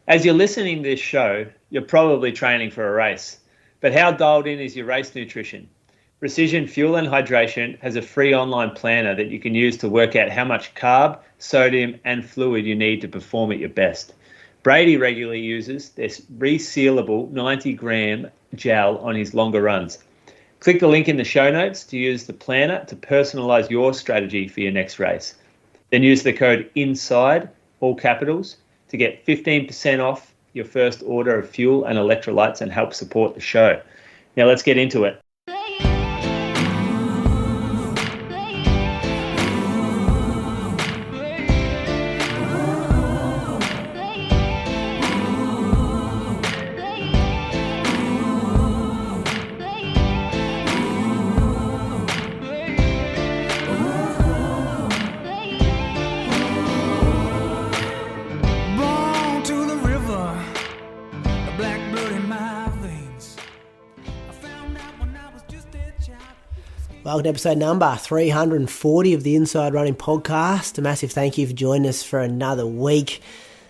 As you're listening to this show, you're probably training for a race. But how dialed in is your race nutrition? Precision Fuel and Hydration has a free online planner that you can use to work out how much carb, sodium, and fluid you need to perform at your best. Brady regularly uses this resealable 90-gram gel on his longer runs. Click the link in the show notes to use the planner to personalize your strategy for your next race. Then use the code INSIDE, all capitals, to get 15% off your first order of fuel and electrolytes and help support the show. Now let's get into it. Welcome to episode number 340 of the Inside Running Podcast. A massive thank you for joining us for another week.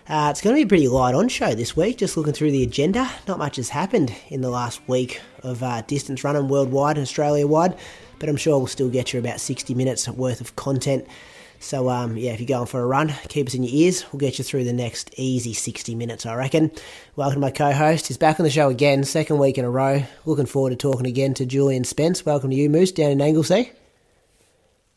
It's going to be a pretty light on show this week, just looking through the agenda. Not much has happened in the last week of distance running worldwide and Australia-wide, but I'm sure we'll still get you about 60 minutes worth of content. So, if you're going for a run, keep us in your ears. We'll get you through the next easy 60 minutes, I reckon. Welcome to my co-host. He's back on the show again, second week in a row. Looking forward to talking again to Julian Spence. Welcome to you, Moose, down in Anglesea.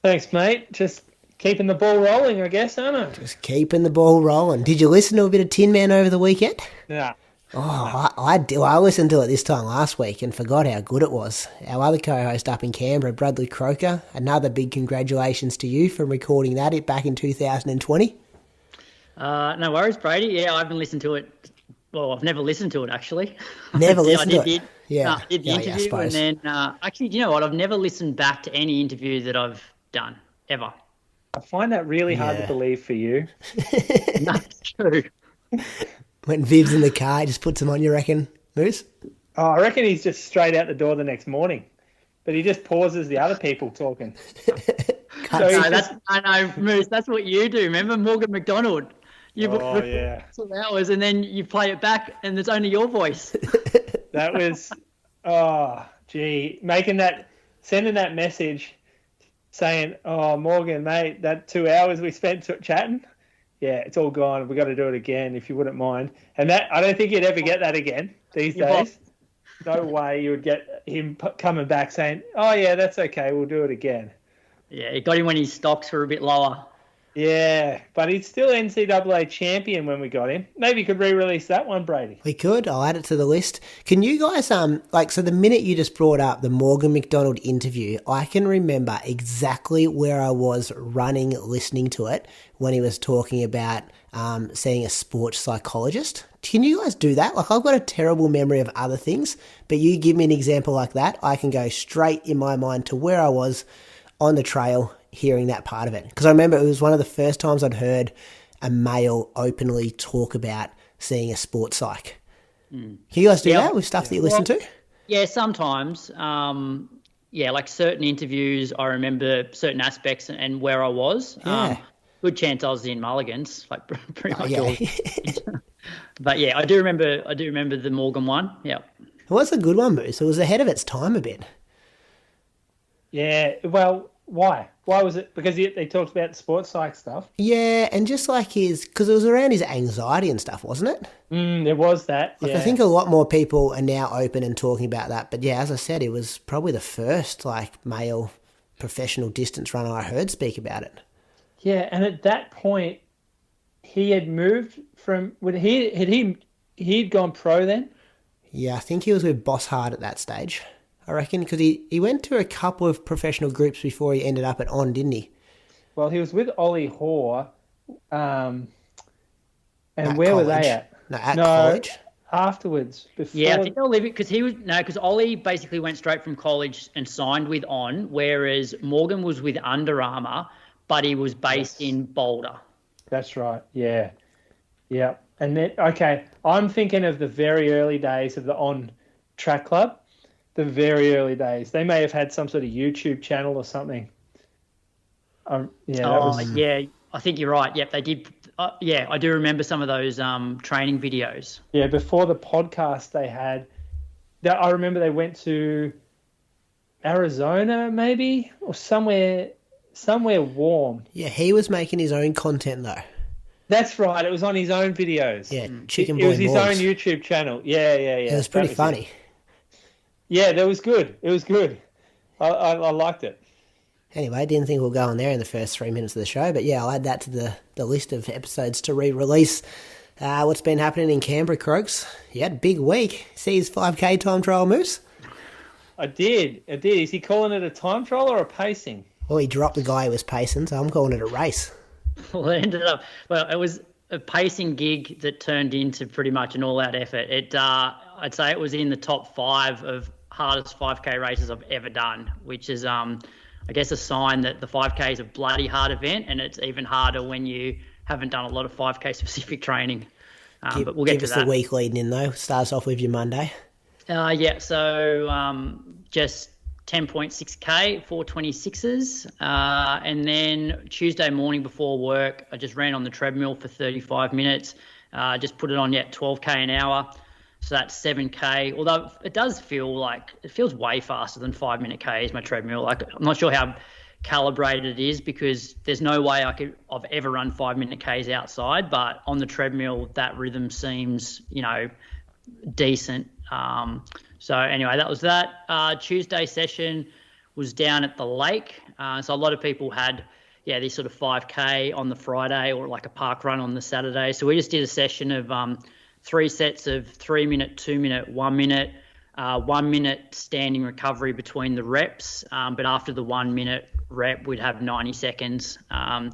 Thanks, mate. Just keeping the ball rolling, I guess, aren't I? Just keeping the ball rolling. Did you listen to a bit of Tin Man over the weekend? Yeah. Oh, I listened to it this time last week and forgot how good it was. Our other co-host up in Canberra, Bradley Croker, another big congratulations to you for recording that back in 2020. No worries, Brady. Yeah, I haven't listened to it. Well, I've never listened to it, actually. Never listened to it? I did the interview, and then actually, you know what? I've never listened back to any interview that I've done, ever. I find that really hard to believe for you. No, it's true. When Viv's in the car, he just puts them on, you reckon, Moose? Oh, I reckon he's just straight out the door the next morning. But he just pauses the other people talking. I know, Moose, that's what you do. Remember Morgan McDonald? You book 2 hours and then you play it back and it's only your voice. That was, sending that message saying, oh, Morgan, mate, that 2 hours we spent chatting, yeah, it's all gone. We've got to do it again, if you wouldn't mind. And that, I don't think you'd ever get that again these days. No way you would get him coming back saying, oh, yeah, that's okay, we'll do it again. Yeah, it got him when his stocks were a bit lower. Yeah, but he's still NCAA champion when we got him. Maybe you could re-release that one, Brady. We could. I'll add it to the list. Can you guys, so the minute you just brought up the Morgan McDonald interview, I can remember exactly where I was running, listening to it when he was talking about seeing a sports psychologist. Can you guys do that? Like, I've got a terrible memory of other things, but you give me an example like that, I can go straight in my mind to where I was on the trail hearing that part of it. Because I remember it was one of the first times I'd heard a male openly talk about seeing a sports psych. Can you guys do that with stuff that you listen to? Yeah, sometimes. Like certain interviews, I remember certain aspects and where I was. Yeah. Good chance I was in Mulligan's, like pretty much all. But yeah, I do remember the Morgan one. Yeah. It was a good one, Moose. It was ahead of its time a bit. Yeah, well, why? Why was it? Because they talked about the sports psych stuff. Yeah, and just like because it was around his anxiety and stuff, wasn't it? There was that. Like, I think a lot more people are now open and talking about that. But yeah, as I said, it was probably the first male professional distance runner I heard speak about it. Yeah, and at that point, he had moved from. He'd gone pro then? Yeah, I think he was with Boss Hard at that stage. I reckon, because he went to a couple of professional groups before he ended up at On, didn't he? Well, he was with Ollie Hoare. And at where college. Were they at? No, college. Afterwards. Before... Yeah, I think they'll leave it because Ollie basically went straight from college and signed with On, whereas Morgan was with Under Armour, but he was based in Boulder. That's right, yeah. Yeah. And then, okay, I'm thinking of the very early days of the On Track Club. The very early days. They may have had some sort of YouTube channel or something. Yeah, I think you're right. Yep, they did. Yeah, I do remember some of those training videos. Yeah, before the podcast they had, I remember they went to Arizona maybe, or somewhere warm. Yeah, he was making his own content though. That's right. It was on his own videos. Yeah, Chicken It Boy was his Morgs. own YouTube channel. Yeah. It was pretty funny. Yeah, that was good. It was good. I liked it. Anyway, didn't think we'll go on there in the first 3 minutes of the show, but yeah, I'll add that to the list of episodes to re-release. What's been happening in Canberra, Croaks? You had a big week. See his 5K time trial, Moose? I did. Is he calling it a time trial or a pacing? Well, he dropped the guy who was pacing, so I'm calling it a race. Well, it was a pacing gig that turned into pretty much an all-out effort. I'd say it was in the top 5 of hardest 5K races I've ever done, which is, I guess, a sign that the 5K is a bloody hard event, and it's even harder when you haven't done a lot of 5K specific training. But we'll get to that. Give us the week leading in, though. Starts off with your Monday. So just 10.6K, 426s. And then Tuesday morning before work, I just ran on the treadmill for 35 minutes. Just put it on, 12K an hour. So that's 7K. Although it does feel like, it feels way faster than 5-minute Ks, my treadmill. Like, I'm not sure how calibrated it is because there's no way I've ever run 5-minute Ks outside, but on the treadmill, that rhythm seems, decent. So anyway, that was that. Tuesday session was down at the lake. So a lot of people had, this sort of 5K on the Friday or like a park run on the Saturday. So we just did a session of 3 sets of 3-minute, 2-minute, 1-minute, 1-minute standing recovery between the reps. But after the 1-minute rep, we'd have 90 seconds. For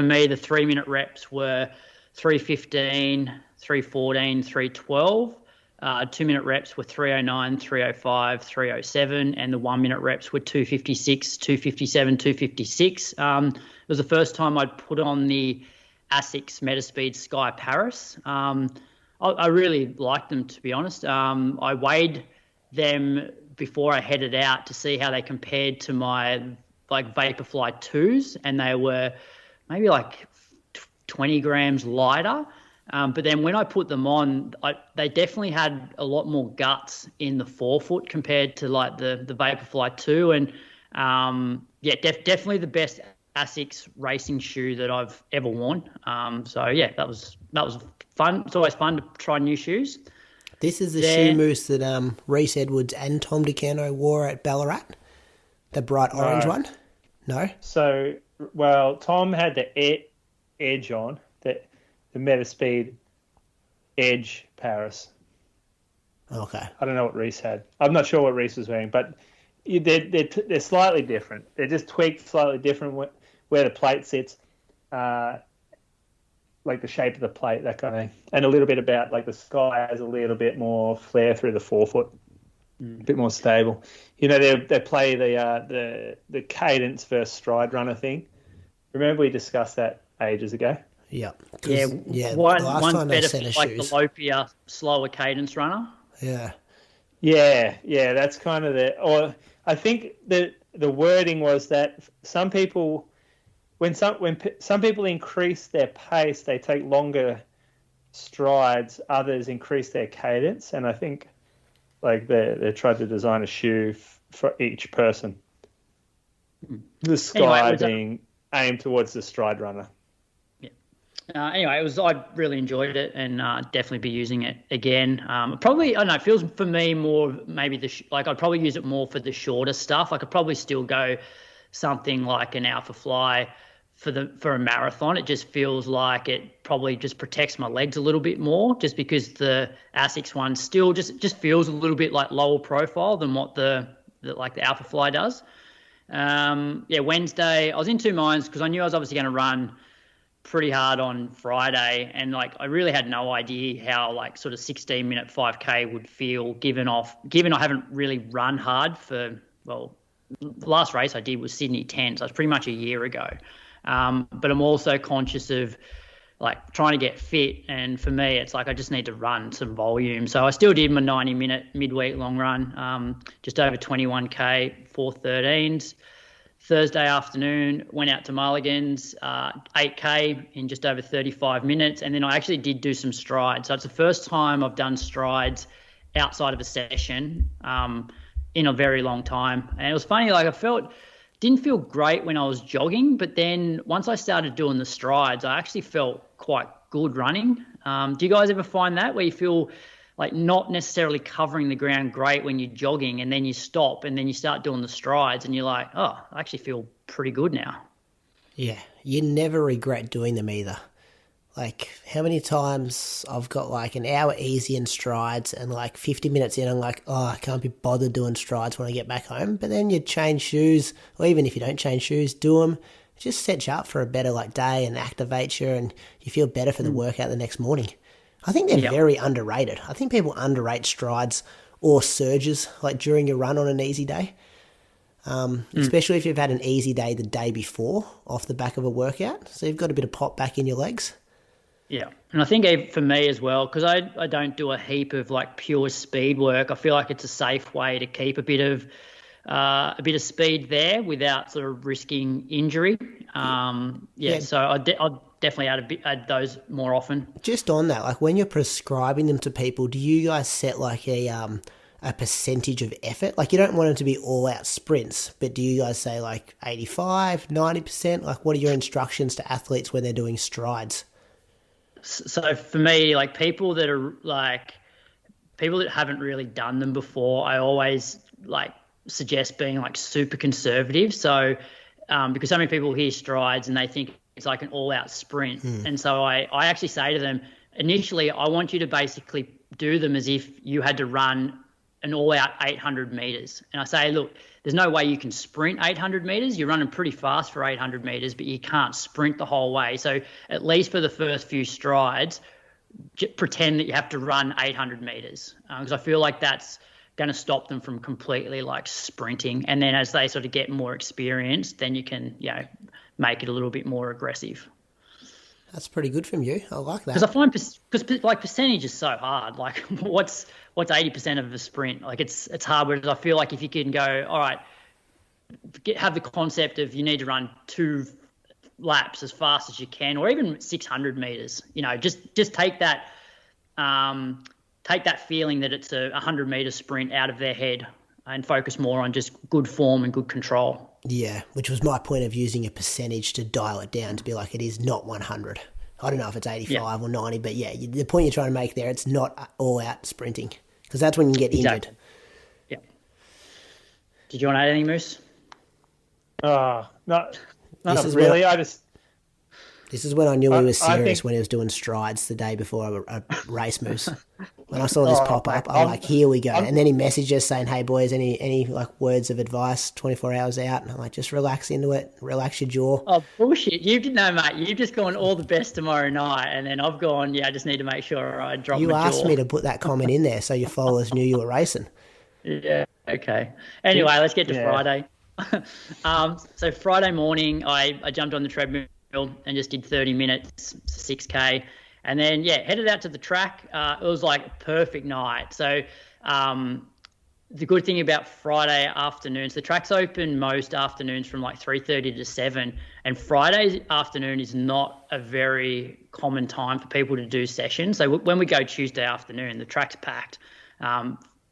me, the 3-minute reps were 3:15, 3:14, 3:12. 2-minute reps were 3:09, 3:05, 3:07, and the 1-minute reps were 2:56, 2:57, 2:56. It was the first time I'd put on the ASICS Metaspeed Sky Paris. I really liked them, to be honest. I weighed them before I headed out to see how they compared to my Vaporfly 2s, and they were maybe 20 grams lighter. But then when I put them on, they definitely had a lot more guts in the forefoot compared to the Vaporfly 2. And definitely the best ASICS racing shoe that I've ever worn. That was fun. It's always fun to try new shoes. This is the shoe, Moose, that Reese Edwards and Tom DeCano wore at Ballarat? The bright orange one? No? So, Tom had the Edge on, the Metaspeed Edge Paris. Okay. I don't know what Reese had. I'm not sure what Reese was wearing, but they're slightly different. They're just tweaked slightly different where the plate sits, like the shape of the plate, that kind of thing. And a little bit about the Sky has a little bit more flare through the forefoot, a bit more stable. They play the cadence versus stride runner thing. Remember we discussed that ages ago? Yeah. One's better for the lopier, slower cadence runner. Yeah. Yeah, that's kind of or I think the wording was that some people, when some people increase their pace, they take longer strides, others increase their cadence, and I think they tried to design a shoe for each person. The Sky being aimed towards the stride runner. I really enjoyed it and definitely be using it again. Probably, I don't know, it feels for me more maybe I'd probably use it more for the shorter stuff. I could probably still go something like an Alpha Fly for a marathon. It just feels like it probably just protects my legs a little bit more, just because the ASICS one still just feels a little bit lower profile than what the Alpha Fly does. Wednesday I was in two minds because I knew I was obviously going to run pretty hard on Friday, and I really had no idea how sort of 16-minute 5K would feel given I haven't really run hard for, the last race I did was Sydney 10, so it's pretty much a year ago. But I'm also conscious of trying to get fit, and for me it's I just need to run some volume. So I still did my 90-minute midweek long run, just over 21K, 4:13s. Thursday afternoon, went out to Mulligan's, 8K in just over 35 minutes. And then I actually did do some strides. So it's the first time I've done strides outside of a session in a very long time. And it was funny, like didn't feel great when I was jogging, but then once I started doing the strides, I actually felt quite good running. Do you guys ever find that where you feel like not necessarily covering the ground great when you're jogging, and then you stop and then you start doing the strides and you're like, oh, I actually feel pretty good now? Yeah, you never regret doing them either. Like, how many times I've got like an hour easy in strides and like 50 minutes in, I'm like, oh, I can't be bothered doing strides when I get back home. But then you change shoes, or even if you don't change shoes, do them. It just sets you up for a better like day and activates you, and you feel better for the workout the next morning. I think they're very underrated. I think people underrate strides or surges like during your run on an easy day. Especially if you've had an easy day the day before off the back of a workout. So you've got a bit of pop back in your legs. Yeah, and I think for me as well, because I don't do a heap of like pure speed work. I feel like it's a safe way to keep a bit of speed there without sort of risking injury. So I'll definitely add those more often. Just on that, like when you're prescribing them to people, do you guys set like a percentage of effort? Like you don't want them to be all out sprints, but do you guys say like 85, 90%? Like what are your instructions to athletes when they're doing strides? So for me, like people that haven't really done them before, I always like suggest being like super conservative. So because so many people hear strides and they think it's like an all-out sprint. And so I actually say to them, initially, I want you to basically do them as if you had to run an all-out 800 metres. And I say, look, there's no way you can sprint 800 metres. You're running pretty fast for 800 metres, but you can't sprint the whole way. So at least for the first few strides, pretend that you have to run 800 metres because I feel like that's going to stop them from completely like sprinting. And then as they sort of get more experience, then you can, make it a little bit more aggressive. That's pretty good from you. I like that. Because I find because like percentage is so hard. Like what's 80% of a sprint? Like it's hard. Whereas I feel like if you can go, all right, have the concept of you need to run 2 laps as fast as you can, or even 600 meters. Just take that feeling that it's a 100-meter sprint out of their head and focus more on just good form and good control. Yeah, which was my point of using a percentage to dial it down to be like it is not 100. I don't know if it's 85 or 90, but yeah, the point you're trying to make there, it's not all out sprinting because that's when you get injured. Yeah. Did you want to add anything, Moose? Not really. This is when I knew he was serious when he was doing strides the day before a race, Moose. When I saw this pop up, I'm like, here we go. And then he messaged us saying, hey, boys, any like words of advice 24 hours out? And I'm like, just relax into it. Relax your jaw. Oh, bullshit. You didn't know, mate. You've just gone all the best tomorrow night. And then I've gone, I just need to make sure I drop my jaw. You asked me to put that comment in there so your followers knew you were racing. Yeah, okay. Anyway, let's get to Friday. So Friday morning, I jumped on the treadmill and just did 30 minutes, 6K. And then, headed out to the track. It was like a perfect night. So the good thing about Friday afternoons, the track's open most afternoons from like 3:30 to 7. And Friday afternoon is not a very common time for people to do sessions. So when we go Tuesday afternoon, the track's packed.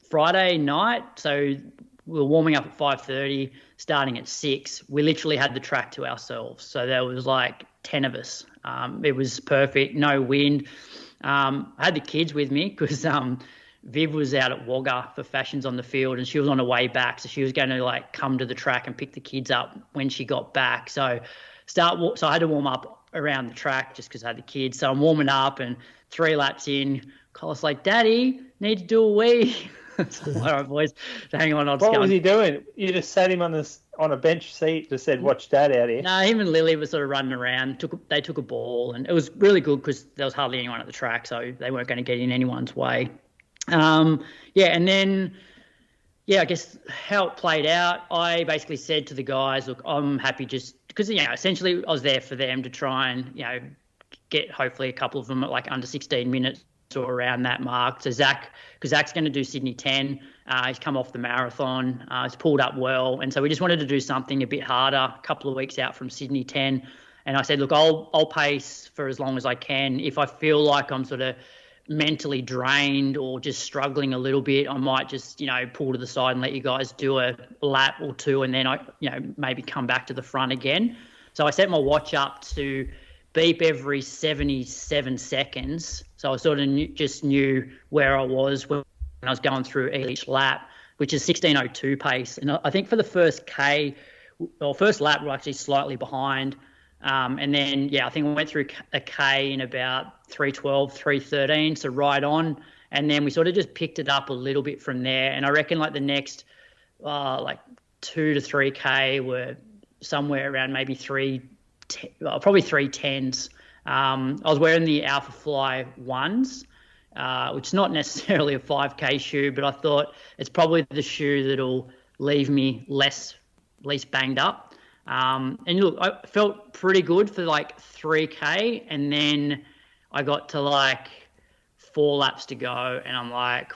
Friday night, so we were warming up at 5:30, starting at 6. We literally had the track to ourselves. So there was like 10 of us. It was perfect, no wind. I had the kids with me because Viv was out at Wagga for Fashions on the Field and she was on her way back. So she was going to like come to the track and pick the kids up when she got back. So I had to warm up around the track just because I had the kids. So I'm warming up and 3 laps in, Colin's like, Daddy, need to do a wee. So, all right, boys, hang on. What was he doing? You just sat him on a bench seat, just said, watch Dad out here. No, him and Lily were sort of running around. They took a ball, and it was really good because there was hardly anyone at the track, so they weren't going to get in anyone's way. And then, I guess how it played out, I basically said to the guys, look, I'm happy just because, essentially I was there for them to try and, get hopefully a couple of them at like under 16 minutes or around that mark. So because Zach's going to do Sydney 10. He's come off the marathon. He's pulled up well. And so we just wanted to do something a bit harder a couple of weeks out from Sydney 10. And I said, look, I'll pace for as long as I can. If I feel like I'm sort of mentally drained or just struggling a little bit, I might just, pull to the side and let you guys do a lap or two, and then I, maybe come back to the front again. So I set my watch up to beep every 77 seconds. So I sort of just knew where I was when I was going through each lap, which is 16:02 pace. And I think for the first lap, we're actually slightly behind. And then, I think we went through a K in about 3:12, 3:13, so right on. And then we sort of just picked it up a little bit from there. And I reckon the next 2 to 3K were somewhere around maybe probably 3:10s. I was wearing the Alpha Fly 1s, which is not necessarily a 5K shoe, but I thought it's probably the shoe that'll leave me least banged up. And look, I felt pretty good for 3K, and then I got to 4 laps to go, and I'm like,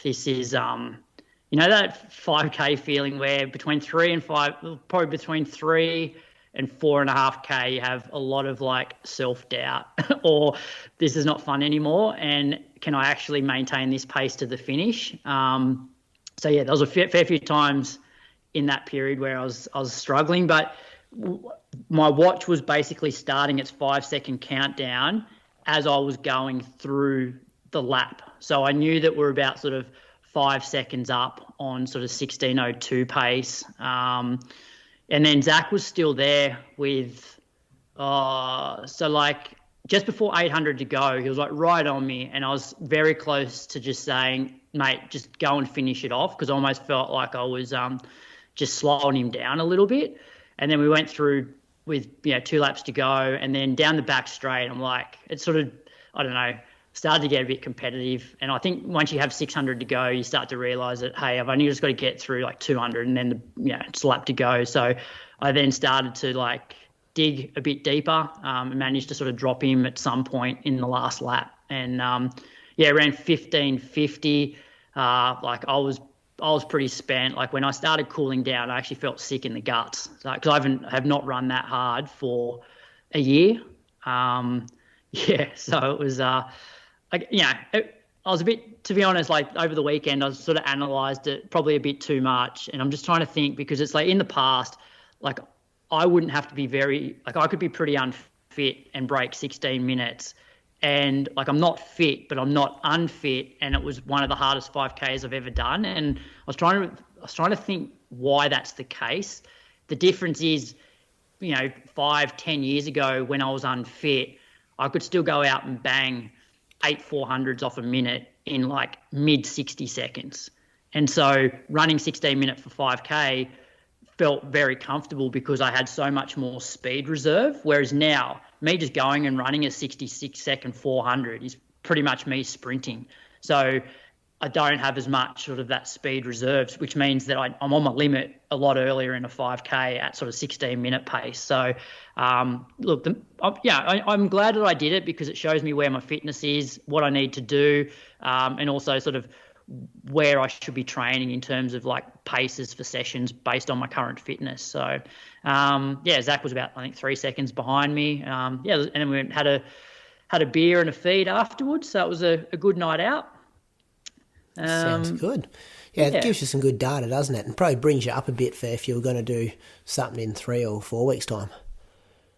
this is that 5K feeling where between 3 and 5, probably between 3 and 4.5K, you have a lot of self-doubt or this is not fun anymore, and can I actually maintain this pace to the finish? There was a fair few times in that period where I was struggling, but my watch was basically starting its 5-second countdown as I was going through the lap. So I knew that we're about sort of 5 seconds up on sort of 16:02 pace. And then Zach was still there with, just before 800 to go, he was right on me, and I was very close to just saying, mate, just go and finish it off, because I almost felt like I was just slowing him down a little bit. And then we went through with 2 laps to go, and then down the back straight, I'm like, it's sort of, I don't know, started to get a bit competitive. And I think once you have 600 to go, you start to realise that, hey, I've only just got to get through 200, and then it's a lap to go. So I then started to dig a bit deeper, and managed to sort of drop him at some point in the last lap. And ran 15:50. I was pretty spent. When I started cooling down, I actually felt sick in the guts, because I have not run that hard for a year. So it was, I was a bit, to be honest, over the weekend, I sort of analysed it probably a bit too much. And I'm just trying to think, because it's in the past, I wouldn't have to be I could be pretty unfit and break 16 minutes. And I'm not fit, but I'm not unfit. And it was one of the hardest 5Ks I've ever done. And I was trying to think why that's the case. The difference is, 5-10 years ago when I was unfit, I could still go out and bang 8 400s off a minute in mid 60 seconds. And so running 16 minutes for 5K felt very comfortable because I had so much more speed reserve. Whereas now, me just going and running a 66-second 400 is pretty much me sprinting. So I don't have as much sort of that speed reserves, which means that I'm on my limit a lot earlier in a 5K at sort of 16-minute pace. So, I'm glad that I did it, because it shows me where my fitness is, what I need to do, and also sort of where I should be training in terms of paces for sessions based on my current fitness. So, Zach was about, I think, 3 seconds behind me. And then we had a beer and a feed afterwards. So it was a good night out. Sounds good. It gives you some good data, doesn't it? And probably brings you up a bit for if you were going to do something in 3 or 4 weeks' time.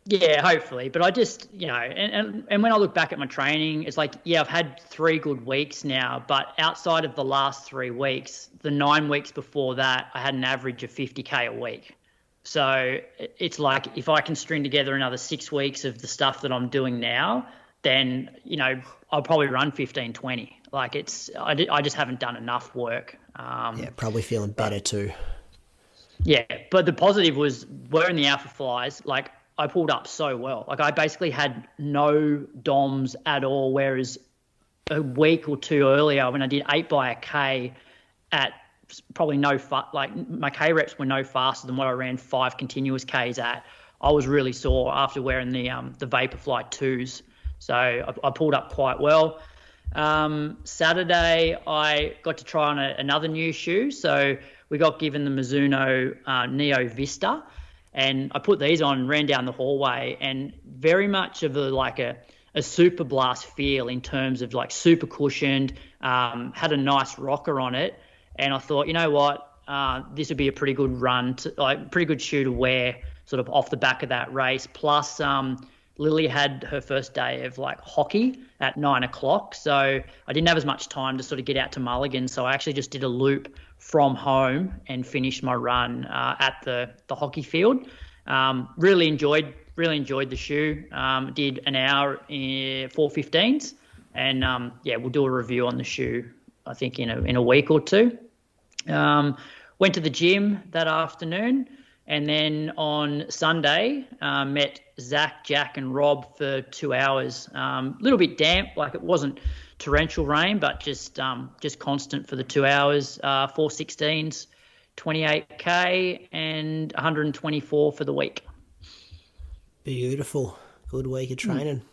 Yeah, hopefully. But I just, and when I look back at my training, it's I've had 3 good weeks now, but outside of the last 3 weeks, the 9 weeks before that, I had an average of 50K a week. So it's if I can string together another 6 weeks of the stuff that I'm doing now, then, I'll probably run 15-20. I just haven't done enough work. Probably feeling better too. Yeah, but the positive was wearing the Alpha Flies, I pulled up so well. I basically had no DOMs at all, whereas a week or 2 earlier when I did 8 by a K at probably my K reps were no faster than what I ran 5 continuous Ks at. I was really sore after wearing the Vaporfly 2s. So I pulled up quite well. Saturday, I got to try on another new shoe. So we got given the Mizuno Neo Vista, and I put these on, ran down the hallway, and very much of a Super Blast feel in terms of like super cushioned, had a nice rocker on it. And I thought, you know what, this would be a pretty good pretty good shoe to wear sort of off the back of that race. Plus, Lily had her first day of like hockey at 9 o'clock. So I didn't have as much time to sort of get out to Mulligan. So I actually just did a loop from home and finished my run at the hockey field. Really enjoyed the shoe. Did an hour in 4:15s, and we'll do a review on the shoe, I think in a week or two. Went to the gym that afternoon, and then on Sunday met Zach, Jack, and Rob for 2 hours. A little bit damp, like it wasn't torrential rain, but just constant for the 2 hours. 4:16s, 28k, and 124 for the week. Beautiful. Good week of training.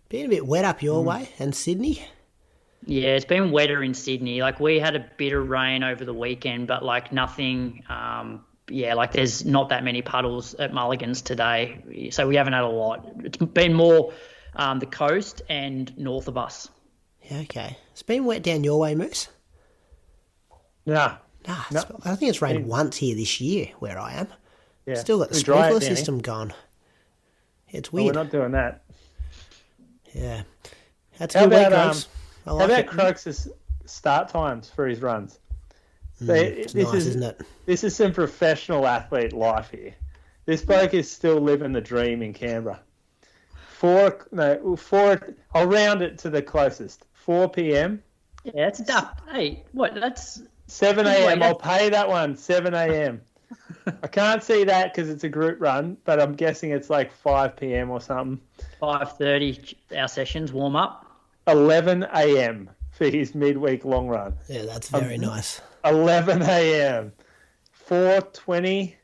Been a bit wet up your way, and Sydney? Yeah, it's been wetter in Sydney. Like we had a bit of rain over the weekend, but like nothing. Like there's not that many puddles at Mulligan's today, so we haven't had a lot. It's been more the coast and north of us. Yeah, okay. It's been wet down your way, Moose? No. I think it's rained once here this year where I am. Yeah. Still got the sprinkler system gone. It's weird. Well, we're not doing that. Yeah. That's a good week, Croaks. How about Croaks' start times for his runs? It's nice, isn't it? This is some professional athlete life here. This bloke is still living the dream in Canberra. 4. I'll round it to the closest. 4 p.m. Yeah, it's tough. Hey, what? That's 7 a.m. I'll pay that one. 7 a.m. I can't see that because it's a group run, but I'm guessing it's like 5 p.m. or something. 5:30 our sessions warm up. 11 a.m. for his midweek long run. Yeah, that's very nice. 11 a.m. 4:20.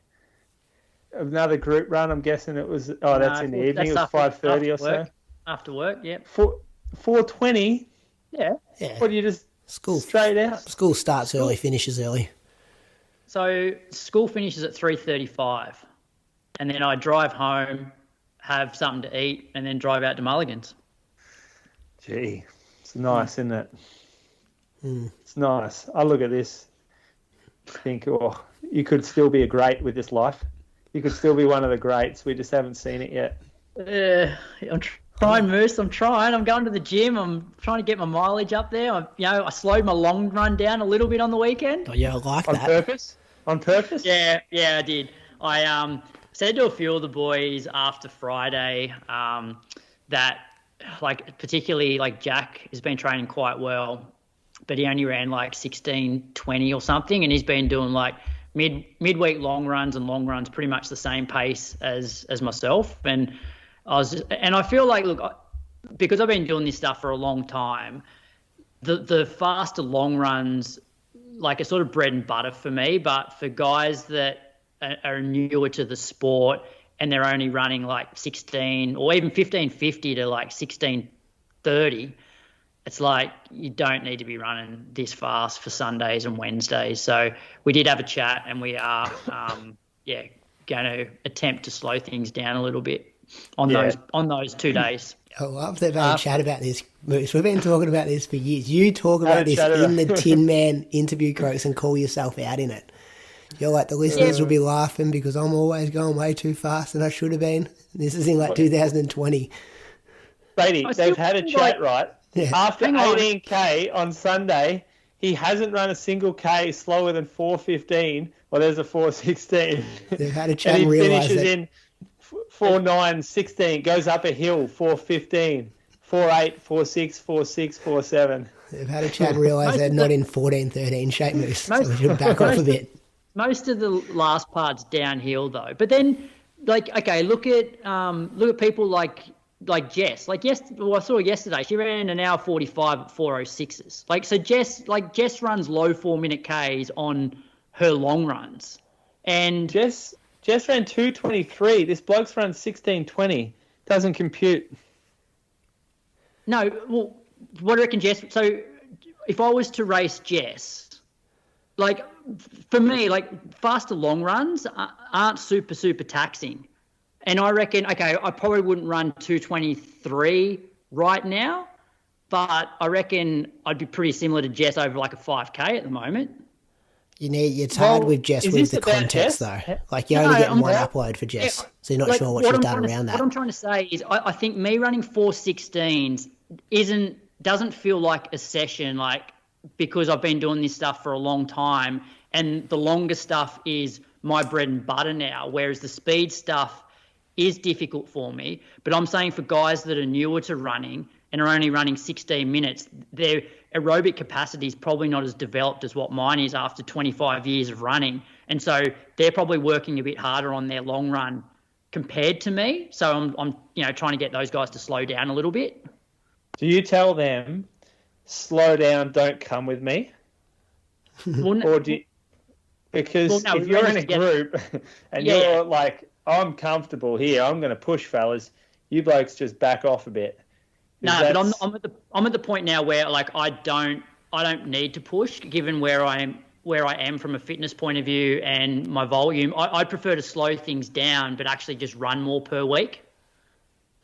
Another group run. I'm guessing it was. Oh, that's in the evening. It was 5:30 or so. After work, yeah. 4:20. Yeah. What do you just straight out? School starts early, finishes early. So school finishes at 3:35, and then I drive home, have something to eat, and then drive out to Mulligan's. Gee, it's nice, isn't it? It's nice. I look at this, think, you could still be a great with this life. You could still be one of the greats. We just haven't seen it yet. I'm trying, Moose. I'm trying. I'm going to the gym. I'm trying to get my mileage up there. I slowed my long run down a little bit on the weekend. Oh, yeah, I like that. On purpose? On purpose? Yeah, I did. I said to a few of the boys after Friday that, like, particularly like Jack has been training quite well, but he only ran like 16:20 or something, and he's been doing like midweek long runs and long runs pretty much the same pace as myself. And I feel like, look, because I've been doing this stuff for a long time, the faster long runs, like, are sort of bread and butter for me. But for guys that are newer to the sport and they're only running like 16 or even 15:50 to like 16:30, it's like you don't need to be running this fast for Sundays and Wednesdays. So we did have a chat, and we are going to attempt to slow things down a little bit on those 2 days. I love that they chat about this, Moose. We've been talking about this for years. You talk about this in the Tin Man interview, Croaks, and call yourself out in it. You're like, the listeners will be laughing because I'm always going way too fast and I should have been. This is in like 2020. Brady, they've had a chat, right? Yeah. After 18K on Sunday, he hasn't run a single K slower than 4:15. Well, there's a 4:16. They've had a chat and and he realised finishes that. in 4:9:16, goes up a hill, 4:15, 4:8, 4:6, 4:6, 4:7. They've had a chat and realised they're not in 14-13 shape, Moose. So we should back off a bit. Most of the last part's downhill though. But then, like, okay, look at people like Jess. Like, I saw her yesterday. She ran an hour 45 at 4:06s. Like, so Jess runs low 4-minute Ks on her long runs. And Jess ran 2:23. This bloke's run 16:20. Doesn't compute. No, well, what do you reckon, Jess? So if I was to race Jess, like for me, like faster long runs aren't super, super taxing. And I reckon, okay, I probably wouldn't run 2:23 right now, but I reckon I'd be pretty similar to Jess over like a 5K at the moment. It's hard with Jess with the context, though. Like, you're only getting one upload for Jess, so you're not sure what she's done around that. What I'm trying to say is I think me running 4:16s doesn't feel like a session, like, because I've been doing this stuff for a long time, and the longer stuff is my bread and butter now, whereas the speed stuff is difficult for me. But I'm saying for guys that are newer to running and are only running 16 minutes, their aerobic capacity is probably not as developed as what mine is after 25 years of running. And so they're probably working a bit harder on their long run compared to me. So I'm trying to get those guys to slow down a little bit. Do you tell them, slow down, don't come with me? Or do you, because if you're in a group and you're like, I'm comfortable here, I'm going to push, fellas, you blokes just back off a bit. No, but I'm at the point now where, like, I don't need to push, given where I am from a fitness point of view and my volume. I'd prefer to slow things down, but actually just run more per week.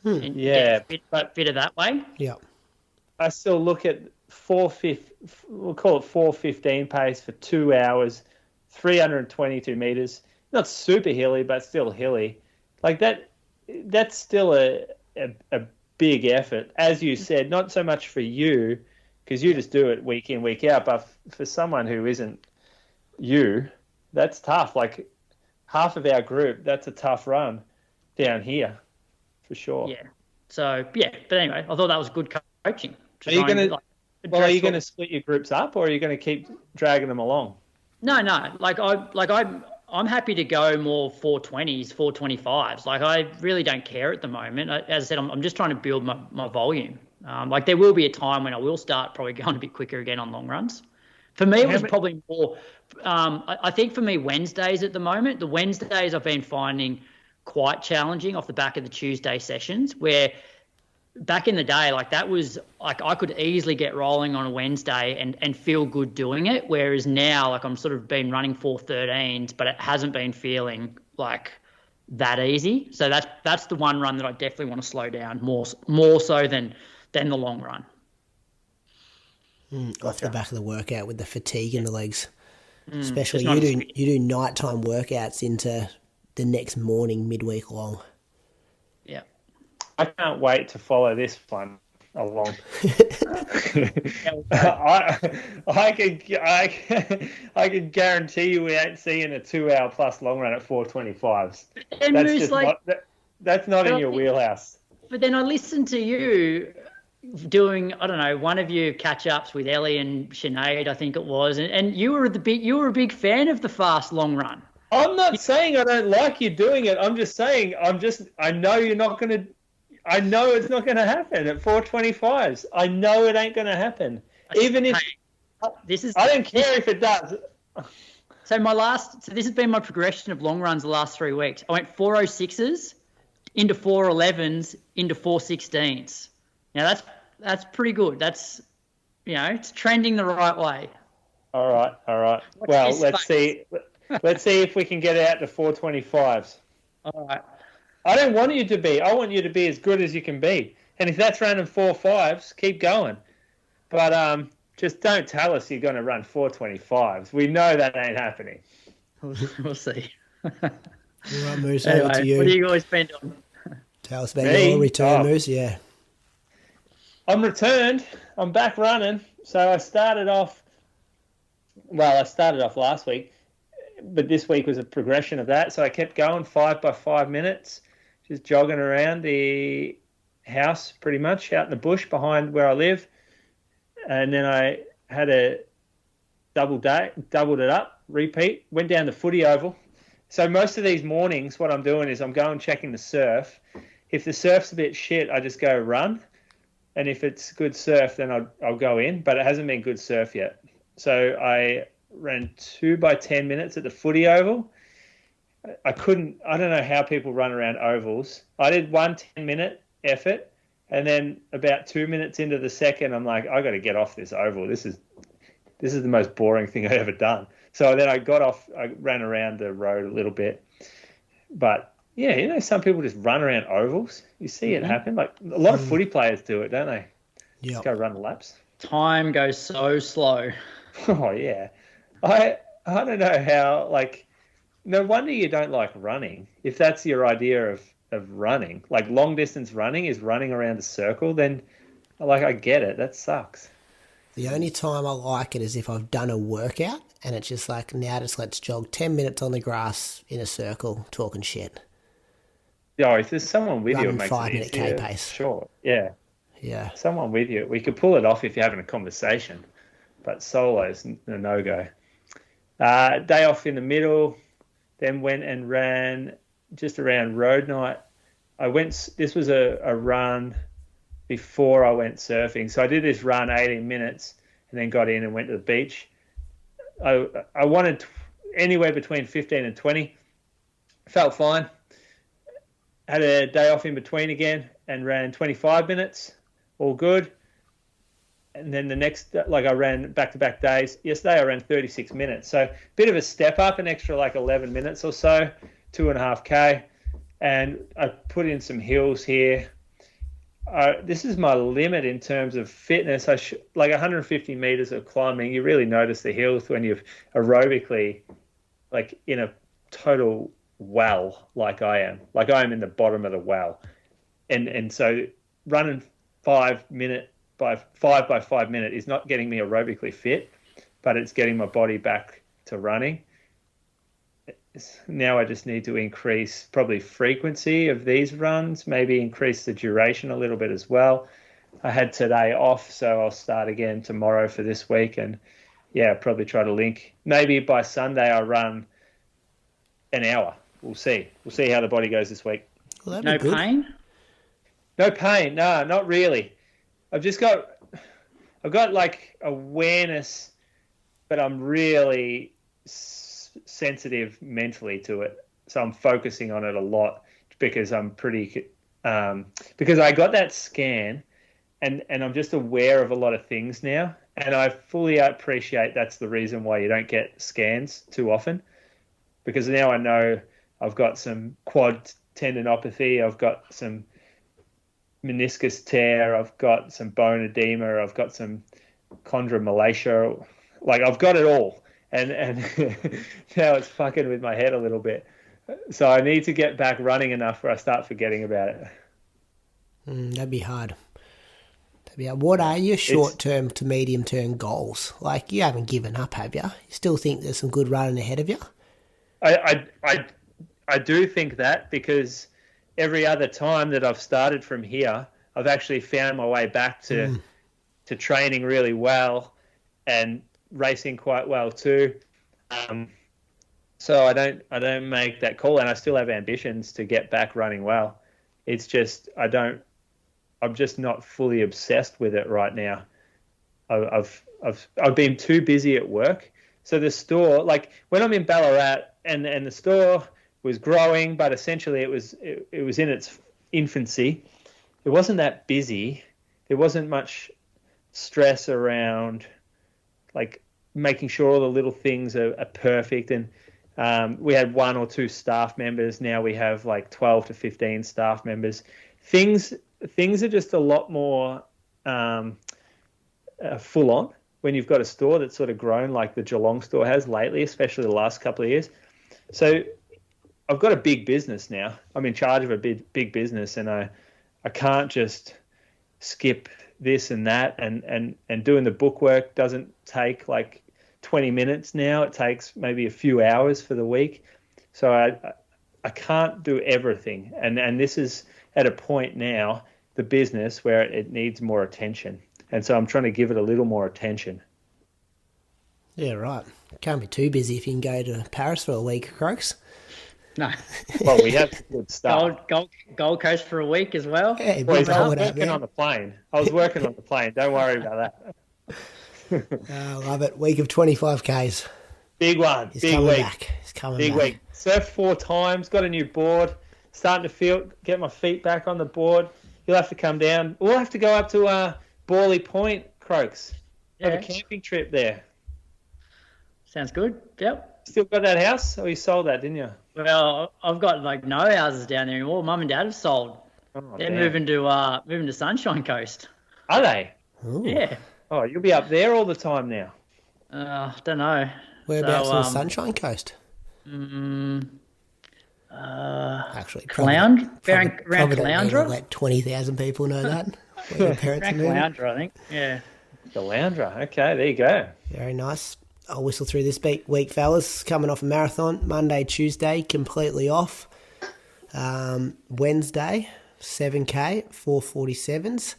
And get fitter that way. Yeah. I still look at we'll call it 4:15 pace for 2 hours, 322 meters. Not super hilly, but still hilly. Like that. That's still a big effort, as you said. Not so much for you, because you just do it week in, week out. But for someone who isn't you, that's tough. Like half of our group, that's a tough run down here, for sure. Yeah. So but anyway, I thought that was good coaching. Are you going to split your groups up, or are you going to keep dragging them along? No. I'm happy to go more 4:20s, 4:25s. Like, I really don't care at the moment. As I said, I'm just trying to build my volume. Like, there will be a time when I will start probably going a bit quicker again on long runs. For me, it was probably more. I think for me, Wednesdays at the moment, the Wednesdays I've been finding quite challenging off the back of the Tuesday sessions, where back in the day, like, that was like I could easily get rolling on a Wednesday and feel good doing it. Whereas now, like, I'm sort of been running 4:13s, but it hasn't been feeling like that easy. So that's the one run that I definitely want to slow down more so than the long run. Off the back of the workout with the fatigue in the legs, especially you do nighttime workouts into the next morning, midweek long. Yeah. I can't wait to follow this one along. I can guarantee you we ain't seeing a 2 hour plus long run at 4:25s. That's not in your wheelhouse. But then I listened to you doing, I don't know, one of your catch ups with Ellie and Sinead, I think it was, and you were a big fan of the fast long run. I'm not saying I don't like you doing it. I'm just saying I know you're not going to. I know it's not going to happen at 4:25s. I know it ain't going to happen. Even if I don't care if it does. So this has been my progression of long runs the last 3 weeks. I went 4:06s into 4:11s into 4:16s. Now that's pretty good. That's, it's trending the right way. All right. Well, let's see if we can get out to 4:25s. All right. I don't want you to be. I want you to be as good as you can be. And if that's running 4:05s, keep going. But just don't tell us you're going to run 4:25s. We know that ain't happening. We'll see. All right, Moose, over to you. What have you guys been doing? Tell us about your return, Moose. Yeah. I'm returned. I'm back running. So I started off last week, but this week was a progression of that. So I kept going 5 by 5 minutes, just jogging around the house pretty much out in the bush behind where I live. And then I had a doubled it up, repeat, went down the footy oval. So most of these mornings, what I'm doing is I'm going checking the surf. If the surf's a bit shit, I just go run. And if it's good surf, then I'll go in. But it hasn't been good surf yet. So I ran 2 by 10 minutes at the footy oval. I don't know how people run around ovals. I did one 10-minute effort And then about 2 minutes into the second, I'm like, I got to get off this oval. This is the most boring thing I've ever done. So then I got off. I ran around the road a little bit. But, yeah, some people just run around ovals. You see it happen. Like, a lot of footy players do it, don't they? Yeah. Just go run the laps. Time goes so slow. Oh, yeah. I don't know how, like, no wonder you don't like running. If that's your idea of running, like long distance running is running around a circle, then, like, I get it. That sucks. The only time I like it is if I've done a workout and it's just like, now just let's jog 10 minutes on the grass in a circle talking shit. Yeah, if there's someone with you, it Running makes 5 it minute easier. K pace. Sure, yeah. Yeah. Someone with you. We could pull it off if you're having a conversation, but solo's a no-go. Day off in the middle, then went and ran just around road night. This was a run before I went surfing. So I did this run 18 minutes and then got in and went to the beach. I wanted anywhere between 15 and 20. Felt fine. Had a day off in between again and ran 25 minutes. All good. And then the next, like I ran back-to-back days. Yesterday I ran 36 minutes. So a bit of a step up, an extra like 11 minutes or so, 2.5K. And I put in some hills here. This is my limit in terms of fitness. Like 150 meters of climbing, you really notice the hills when you're aerobically like in a total well, like I am. Like I am in the bottom of the well. And so running 5 by 5 minute is not getting me aerobically fit, but it's getting my body back to running. Now I just need to increase probably frequency of these runs, maybe increase the duration a little bit as well. I had today off, so I'll start again tomorrow for this week. And yeah, probably try to link. Maybe by Sunday I'll run an hour. We'll see. We'll see how the body goes this week. Well, No pain? No pain. No, not really. I've got like awareness, but I'm really sensitive mentally to it. So I'm focusing on it a lot because I'm because I got that scan and I'm just aware of a lot of things now. And I fully appreciate that's the reason why you don't get scans too often, because now I know I've got some quad tendinopathy. I've got some meniscus tear. I've got some bone edema. I've got some chondromalacia. Like I've got it all. And now it's fucking with my head a little bit. So I need to get back running enough where I start forgetting about it. That'd be hard. What are your short-term to medium-term goals? Like, you haven't given up, have you? You still think there's some good running ahead of you? I do think that, because every other time that I've started from here, I've actually found my way back to training really well and racing quite well too. So I don't make that call, and I still have ambitions to get back running well. It's just I'm just not fully obsessed with it right now. I've been too busy at work. So the store, like when I'm in Ballarat and the store was growing, but essentially it was in its infancy. It wasn't that busy. There wasn't much stress around like making sure all the little things are perfect. And we had 1 or 2 staff members. Now we have like 12 to 15 staff members. Things are just a lot more full on when you've got a store that's sort of grown like the Geelong store has lately, especially the last couple of years. So I've got a big business now. I'm in charge of a big business, and I can't just skip this and that. And doing the bookwork doesn't take like 20 minutes now. It takes maybe a few hours for the week. So I can't do everything. And this is at a point now, the business, where it needs more attention. And so I'm trying to give it a little more attention. Yeah, right. Can't be too busy if you can go to Paris for a week, Croaks. No. Well, we have good stuff. Gold Coast for a week as well. Yeah, Boys, I was working on the plane. Don't worry about that. I love it. Week of 25Ks. Big one. He's big coming week. back. He's coming Big back. week. Surfed 4 times. Got a new board. Starting to get my feet back on the board. You'll have to come down. We'll have to go up to Borley Point, Croaks. Have a camping trip there. Sounds good. Yep. Still got that house? Or you sold that, didn't you? Well, I've got like no houses down there anymore. Mum and Dad have sold. Oh, They're damn. moving to Sunshine Coast. Are they? Ooh. Yeah. Oh, you'll be up there all the time now. Don't know. Whereabouts on the Sunshine Coast? Actually, around probably Caloundra? Let 20,000 people know that. Where your parents are moving. Caloundra, I think. Yeah. Caloundra. Okay, there you go. Very nice. I'll whistle through this week, fellas. Coming off a marathon, Monday, Tuesday, completely off. Wednesday, 7K, 4:47s.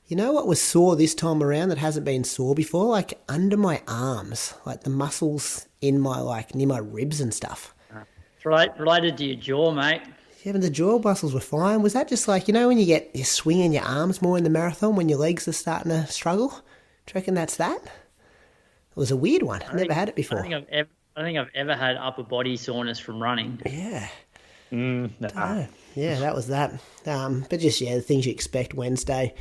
You know what was sore this time around that hasn't been sore before? Like under my arms, like the muscles in my, like near my ribs and stuff. It's related to your jaw, mate. Yeah, but the jaw muscles were fine. Was that just like, you know, when you're swinging your arms more in the marathon when your legs are starting to struggle? Do you reckon that's that? It was a weird one. I've never had it before. I think I've ever had upper body soreness from running. Yeah. No. Yeah, that was that. But just, the things you expect Wednesday.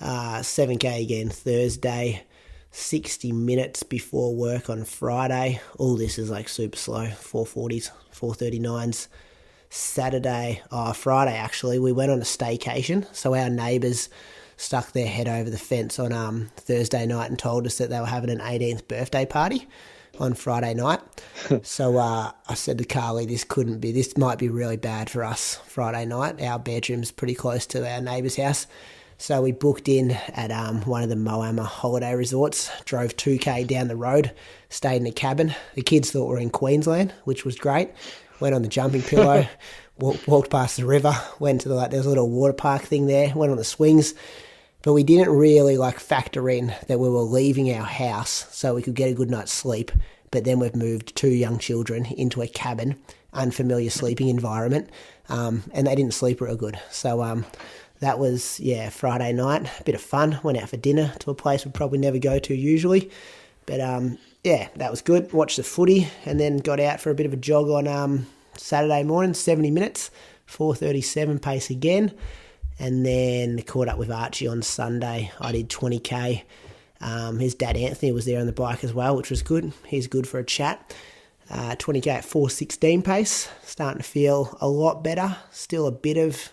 7K again Thursday. 60 minutes before work on Friday. All this is like super slow. 4:40s, 4:39s. Friday actually, we went on a staycation. So our neighbours stuck their head over the fence on Thursday night and told us that they were having an 18th birthday party on Friday night. So I said to Carly, this might be really bad for us Friday night. Our bedroom's pretty close to our neighbour's house. So we booked in at one of the Moama holiday resorts, drove 2K down the road, stayed in a cabin. The kids thought we were in Queensland, which was great. Went on the jumping pillow, walked past the river, went to there was a little water park thing there, went on the swings. But we didn't really factor in that we were leaving our house so we could get a good night's sleep. But then we've moved 2 young children into a cabin, unfamiliar sleeping environment, and they didn't sleep real good. So that was, Friday night, a bit of fun. Went out for dinner to a place we'd probably never go to usually. But that was good. Watched the footy and then got out for a bit of a jog on Saturday morning, 70 minutes, 4:37 pace again. And then caught up with Archie on Sunday. I did 20K. His dad Anthony was there on the bike as well, which was good. He's good for a chat. 20K at 4:16 pace. Starting to feel a lot better. Still a bit of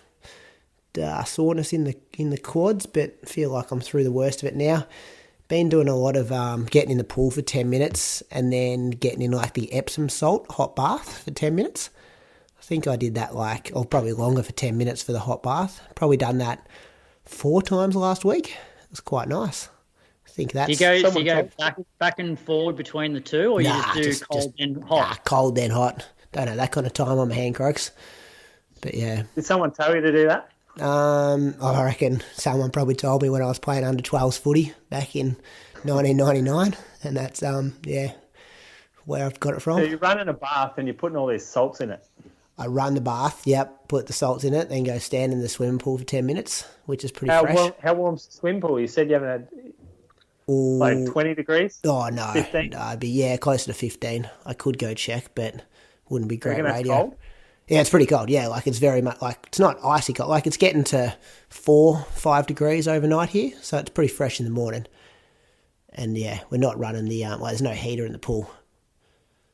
soreness in the quads, but feel like I'm through the worst of it now. Been doing a lot of getting in the pool for 10 minutes and then getting in the Epsom salt hot bath for 10 minutes. I think I did that probably longer for 10 minutes for the hot bath. Probably done that 4 times last week. It was quite nice. I think that's... Do you go back and forward between the two, or you just do cold then hot? Nah, cold then hot. Don't know that kind of time on my hand croaks. But yeah. Did someone tell you to do that? I reckon someone probably told me when I was playing under 12s footy back in 1999, and that's where I've got it from. So you run in a bath and you're putting all these salts in it. I run the bath, put the salts in it, then go stand in the swimming pool for 10 minutes, which is pretty fresh. How warm's the swimming pool? You said you haven't had 20 degrees? Oh, no. 15? No, it'd be, closer to 15. I could go check, but wouldn't be great radio. Cold? Yeah, it's pretty cold. Yeah, it's very much it's not icy cold. It's getting to 4-5 degrees overnight here, so it's pretty fresh in the morning. And we're not running the there's no heater in the pool.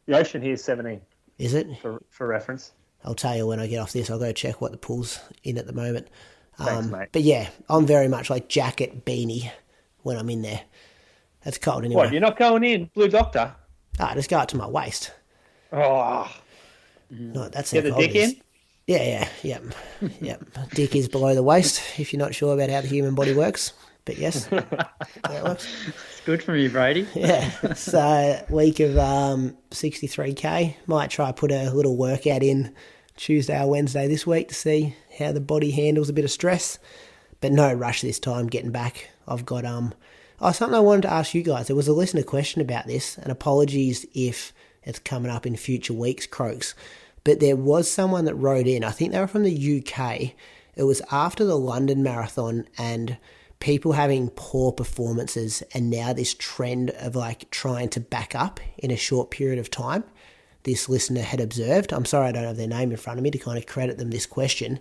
The ocean here is 17. Is it? For reference. I'll tell you when I get off this. I'll go check what the pool's in at the moment. Thanks, mate. But I'm very much jacket, beanie when I'm in there. That's cold anyway. What, you're not going in? Blue Doctor? Just go up to my waist. Oh. No, that's Get the dick in? Yep. Dick is below the waist, if you're not sure about how the human body works. But yes, that works. It's good from you, Brady. Yeah. So week of 63K. Might try put a little workout in Tuesday or Wednesday this week to see how the body handles a bit of stress. But no rush this time getting back. I've got something I wanted to ask you guys. There was a listener question about this, and apologies if it's coming up in future weeks, Croaks. But there was someone that wrote in, I think they were from the UK. It was after the London Marathon and people having poor performances, and now this trend of trying to back up in a short period of time. This listener had observed. I'm sorry I don't have their name in front of me to kind of credit them this question.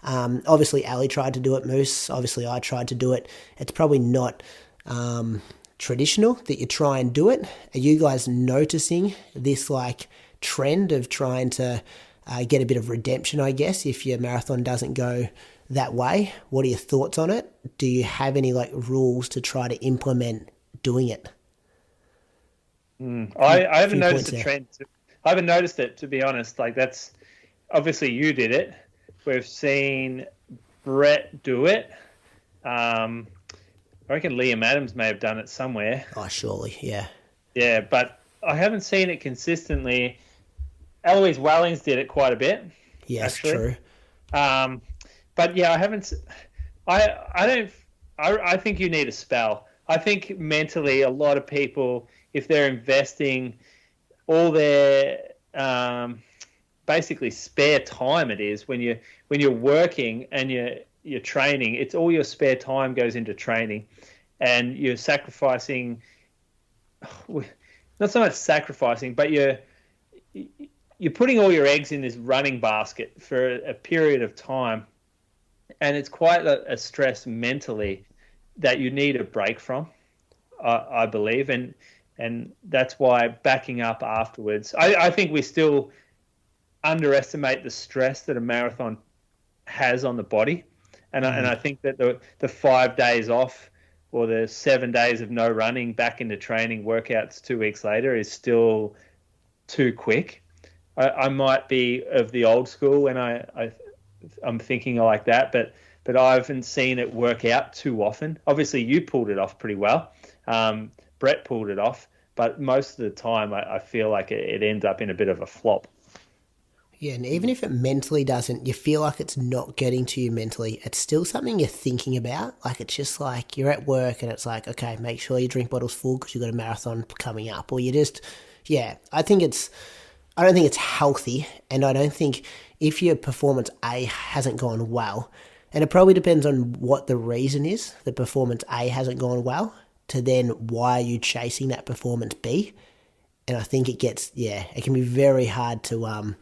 Obviously, Ali tried to do it, Moose. Obviously, I tried to do it. It's probably not traditional that you try and do it. Are you guys noticing this like trend of trying to get a bit of redemption, I guess, if your marathon doesn't go that way? What are your thoughts on it? Do you have any like rules to try to implement doing it? I haven't noticed a trend. I haven't noticed it, to be honest. Like, that's obviously you did it. We've seen Brett do it. I reckon Liam Adams may have done it somewhere. Oh, surely, yeah. Yeah, but I haven't seen it consistently. Eloise Wellings did it quite a bit. Yes, actually. True. But yeah, I haven't. I think you need a spell. I think mentally, a lot of people, if they're investing all their basically spare time, it is when you're working and you're training, it's all your spare time goes into training, and you're sacrificing. Not so much sacrificing, but you're putting all your eggs in this running basket for a period of time, and it's quite a stress mentally that you need a break from, I believe, and that's why backing up afterwards. I think we still underestimate the stress that a marathon has on the body, and I think that the 5 days off or the 7 days of no running back into training workouts 2 weeks later is still too quick. I might be of the old school and I'm thinking like that, but I haven't seen it work out too often. Obviously, you pulled it off pretty well. Brett pulled it off, but most of the time I feel like it ends up in a bit of a flop. Yeah, and even if it mentally doesn't, you feel like it's not getting to you mentally, it's still something you're thinking about. Like, it's just like you're at work and it's like, okay, make sure your drink bottle's full because you've got a marathon coming up. Or you just, yeah, I don't think it's healthy, and I don't think if your performance A hasn't gone well, and it probably depends on what the reason is, the performance A hasn't gone well, to then why are you chasing that performance B? And I think it can be very hard to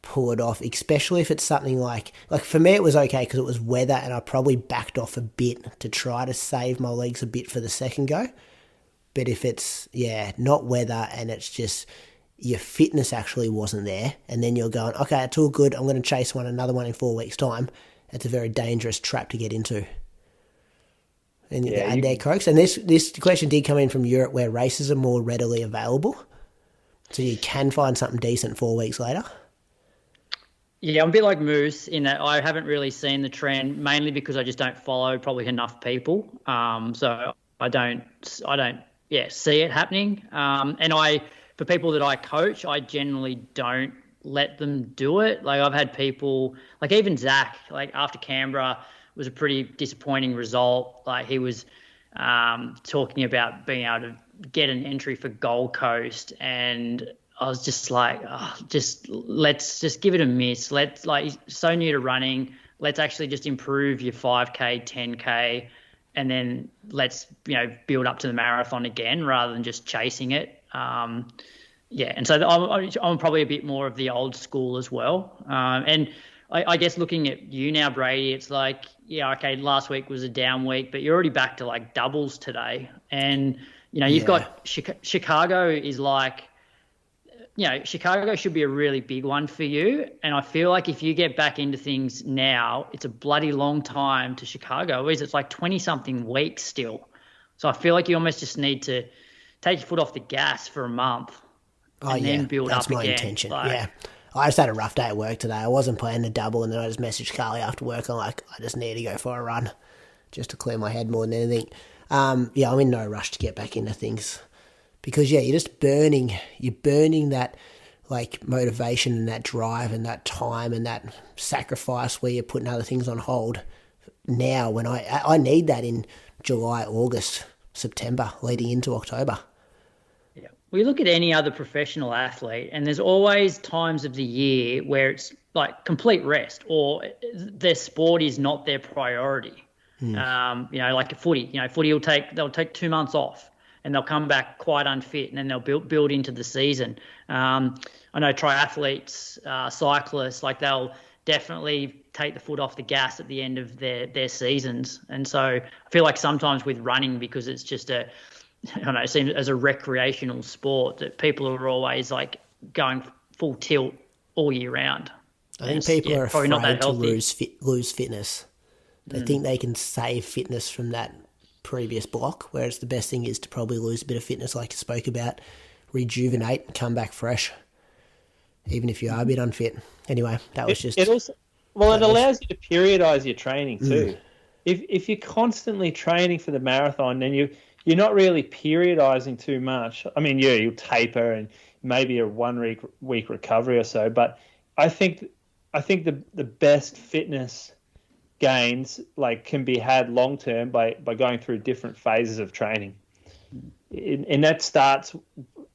pull it off, especially if it's something like for me it was okay because it was weather and I probably backed off a bit to try to save my legs a bit for the second go. But if it's, not weather and it's just your fitness actually wasn't there, and then you're going, okay, it's all good, I'm going to chase another one in 4 weeks' time, it's a very dangerous trap to get into. And add there, Croaks. And this question did come in from Europe where races are more readily available. So you can find something decent 4 weeks later. Yeah, I'm a bit like Moose in that I haven't really seen the trend, mainly because I just don't follow probably enough people. So I don't see it happening. And for people that I coach, I generally don't let them do it. Like, I've had people, like even Zach, like after Canberra was a pretty disappointing result. Like, he was talking about being able to get an entry for Gold Coast, and I was just like, let's just give it a miss. He's so new to running. Let's actually just improve your 5K, 10K, and then let's, build up to the marathon again rather than just chasing it. And so I'm probably a bit more of the old school as well. And I guess looking at you now, Brady, it's like, okay, last week was a down week, but you're already back to like doubles today. And, you've got Chicago is like, Chicago should be a really big one for you. And I feel like if you get back into things now, it's a bloody long time to Chicago. It's like 20-something weeks still. So I feel like you almost just need to take your foot off the gas for a month and then build up again. That's my intention, I just had a rough day at work today. I wasn't planning to double, and then I just messaged Carly after work. I'm like, I just need to go for a run just to clear my head more than anything. I'm in no rush to get back into things. Because, you're just burning that, like, motivation and that drive and that time and that sacrifice where you're putting other things on hold now, when I need that in July, August, September, leading into October. Yeah. We look at any other professional athlete, and there's always times of the year where it's, like, complete rest, or their sport is not their priority. Like footy. Footy they'll take 2 months off, and they'll come back quite unfit, and then they'll build into the season. I know triathletes, cyclists, like they'll definitely take the foot off the gas at the end of their seasons. And so I feel like sometimes with running, because it's just it seems as a recreational sport, that people are always like going full tilt all year round. I think people are afraid to lose fitness. They think they can save fitness from that previous block, whereas the best thing is to probably lose a bit of fitness, like you spoke about, rejuvenate, come back fresh, even if you are a bit unfit. Anyway, that was just... It allows you to periodise your training too. If you're constantly training for the marathon, then you're not really periodising too much. I mean, you'll taper and maybe a 1 week recovery or so, but I think the best fitness gains can be had long term by going through different phases of training, and that starts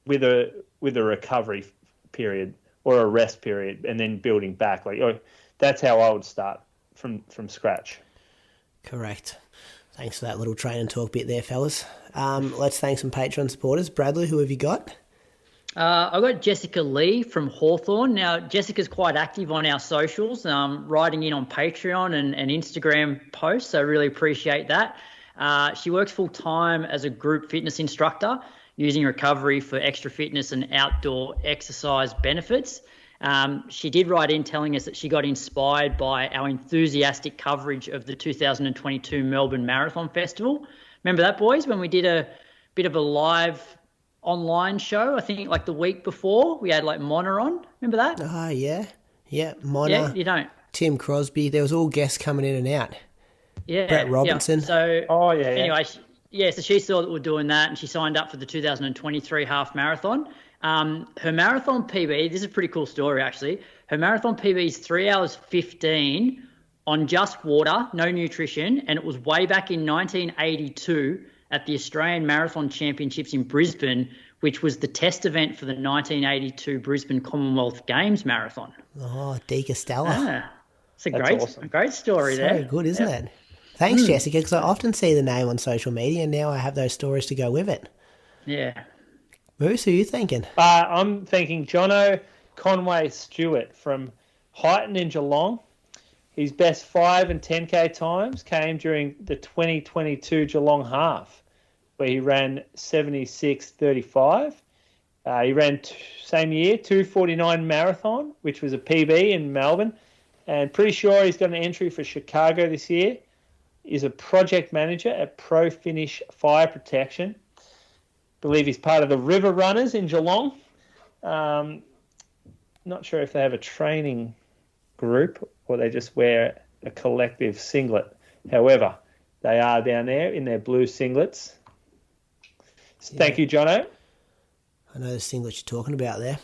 with a recovery period or a rest period, and then building back. That's how I would start from scratch. Correct. Thanks for that little training talk bit there, fellas. Let's thank some Patreon supporters. Bradley, who have you got? I've got Jessica Lee from Hawthorn. Now, Jessica's quite active on our socials, writing in on Patreon and Instagram posts, so I really appreciate that. She works full-time as a group fitness instructor, using recovery for extra fitness and outdoor exercise benefits. She did write in telling us that she got inspired by our enthusiastic coverage of the 2022 Melbourne Marathon Festival. Remember that, boys, when we did a bit of a live online show, I think the week before, we had Mona on. Remember that? Yeah, Mona. Yeah, you don't. Tim Crosby. There was all guests coming in and out. Yeah. Brett Robinson. Yeah. So, anyway, so she saw that we're doing that, and she signed up for the 2023 half marathon. Her marathon PB, this is a pretty cool story actually. Her marathon PB is 3 hours 15 on just water, no nutrition, and it was way back in 1982 at the Australian Marathon Championships in Brisbane, which was the test event for the 1982 Brisbane Commonwealth Games Marathon. Oh, Di Costello. It's a great story there. Very good, isn't it? Thanks, Jessica, because I often see the name on social media, and now I have those stories to go with it. Yeah. Moose, who are you thinking? I'm thinking Jono Conway Stewart from Highton in Geelong. His best 5 and 10K times came during the 2022 Geelong half, where he ran 76:35. He ran same year 2:49 marathon, which was a PB in Melbourne, and pretty sure he's got an entry for Chicago this year. He's a project manager at Pro Finish Fire Protection. Believe he's part of the River Runners in Geelong. Not sure if they have a training group or they just wear a collective singlet. However, they are down there in their blue singlets. So thank you, Jono. I know the singlets you're talking about there.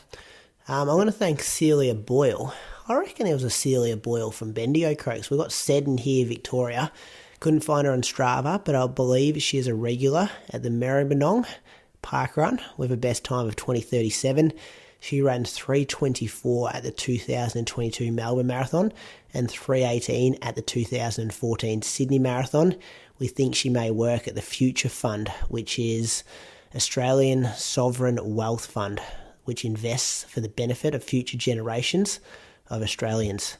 I want to thank Celia Boyle. I reckon it was a Celia Boyle from Bendigo Croaks. We've got Seddon here, Victoria. Couldn't find her on Strava, but I believe she is a regular at the Maribyrnong Park Run with a best time of 20:37. She ran 3:24 at the 2022 Melbourne Marathon and 3:18 at the 2014 Sydney Marathon. We think she may work at the Future Fund, which is Australian Sovereign Wealth Fund, which invests for the benefit of future generations of Australians.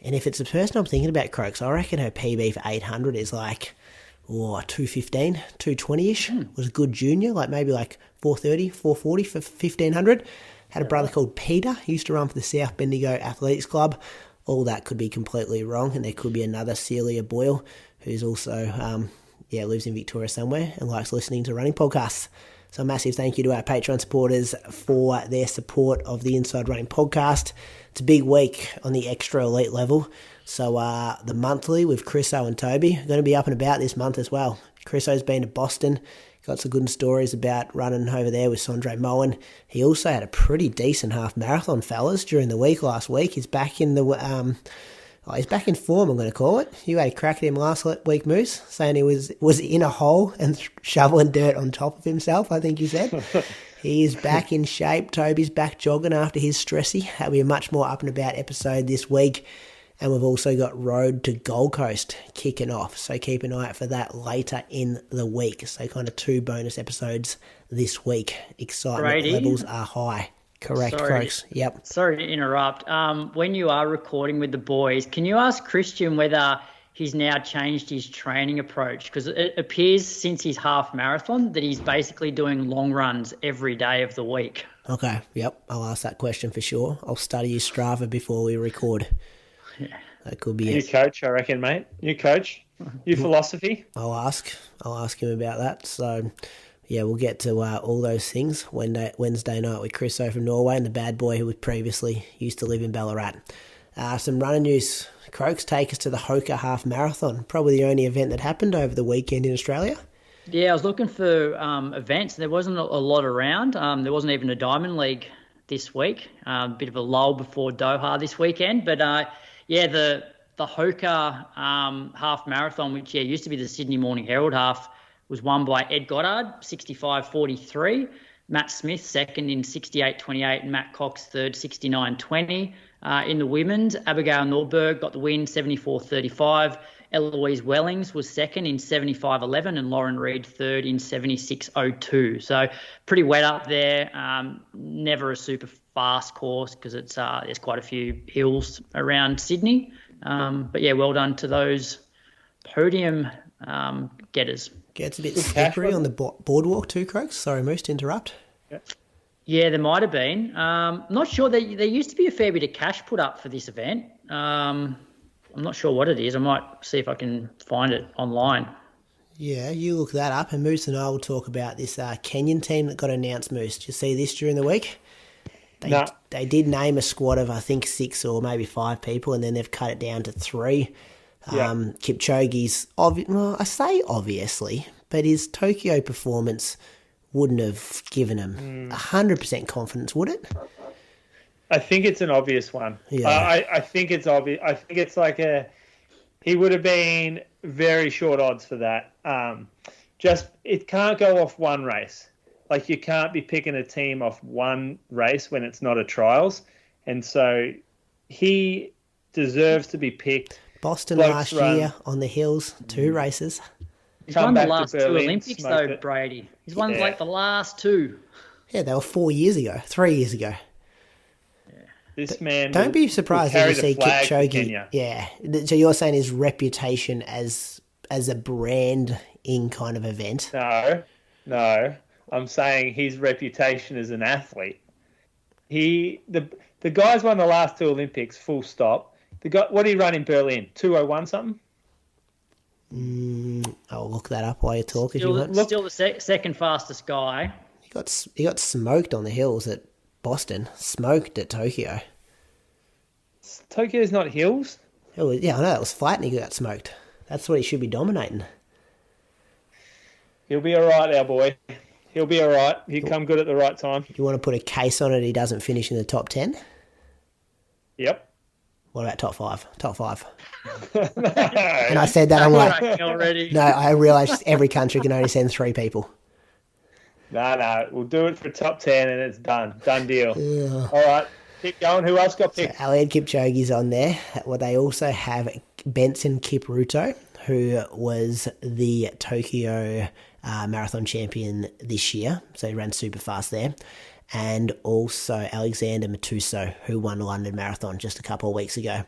And if it's the person I'm thinking about, Croaks, I reckon her PB for 800 is 215, 220-ish. Was a good junior, maybe 430, 440 for 1500. Had a brother called Peter. He used to run for the South Bendigo Athletics Club. All that could be completely wrong, and there could be another Celia Boyle who's also, lives in Victoria somewhere and likes listening to running podcasts. So a massive thank you to our Patreon supporters for their support of the Inside Running podcast. It's a big week on the extra elite level. So the monthly with Chriso and Toby are going to be up and about this month as well. Chriso's been to Boston, got some good stories about running over there with Sondre Moen. He also had a pretty decent half marathon, fellas, during the week last week. He's back in he's back in form, I'm going to call it. You had a crack at him last week, Moose, saying he was in a hole and shoveling dirt on top of himself, I think you said. He is back in shape. Toby's back jogging after his stressy. That'll be a much more up and about episode this week. And we've also got Road to Gold Coast kicking off. So keep an eye out for that later in the week. So kind of 2 bonus episodes this week. Excitement levels are high. Correct, Croaks. Yep. Sorry to interrupt. When you are recording with the boys, can you ask Christian whether he's now changed his training approach? Because it appears since his half marathon that he's basically doing long runs every day of the week. Okay, yep. I'll ask that question for sure. I'll study his Strava before we record. Yeah. That could be New it. coach, I reckon, mate. New coach. New philosophy. I'll ask him about that. So, yeah, we'll get to all those things Wednesday night with Chriso from Norway and the bad boy who previously used to live in Ballarat. Some running news. Croaks, take us to the Hoka half marathon. Probably the only event that happened over the weekend in Australia. Yeah, I was looking for events. There wasn't a lot around. There wasn't even a Diamond League this week. A bit of a lull before Doha this weekend. But, the Hoka half marathon, which used to be the Sydney Morning Herald half, was won by Ed Goddard, 65.43. Matt Smith, second in 68.28, and Matt Cox, third, 69.20. In the women's, Abigail Nordberg got the win, 74.35. Eloise Wellings was second in 75.11, and Lauren Reid third in 76.02. So pretty wet up there. Never a super fast course because there's quite a few hills around Sydney. But yeah, well done to those podium getters. Gets a bit slippery on the boardwalk too, Croaks. Sorry, Moose, to interrupt. Yeah, there might have been. Not sure. There used to be a fair bit of cash put up for this event. I'm not sure what it is. I might see if I can find it online. Yeah, you look that up, and Moose and I will talk about this Kenyan team that got announced, Moose. Did you see this during the week? They did name a squad of, I think, 6 or maybe 5 people, and then they've cut it down to 3. Kipchoge's, I say obviously, but his Tokyo performance wouldn't have given him 100% confidence, would it? I think it's an obvious one. Yeah. I think it's obvious. I think it's like he would have been very short odds for that. It can't go off one race. Like, you can't be picking a team off one race when it's not a trials. And so he deserves to be picked. Boston last year on the hills, 2 races. He's won the last 2 Olympics though, Brady. He's won like the last 2. Yeah, they were 3 years ago. This man. Don't be surprised if you see Kipchoge. Yeah. So you're saying his reputation as a brand in kind of event? No. I'm saying his reputation as an athlete. The guy's won the last 2 Olympics, full stop. The guy, what did he run in Berlin? 2:01 something? I'll look that up while you talk. Still the second fastest guy. He got smoked on the hills at Boston. Smoked at Tokyo. Tokyo's not hills? Yeah, I know. It was flat and he got smoked. That's what he should be dominating. He'll be all right, our boy. He'll be all right. He'll come good at the right time. You want to put a case on it he doesn't finish in the top 10? Yep. What about top 5? Top 5. No. And I said that, I'm like, already. No, I realised every country can only send 3 people. No. We'll do it for top 10 and it's done. Done deal. Yeah. All right. Keep going. Who else got picked? So Eliud Kipchoge's on there. Well, they also have Benson Kipruto, who was the Tokyo marathon champion this year. So he ran super fast there. And also Alexander Mutiso, who won the London Marathon just a couple of weeks ago.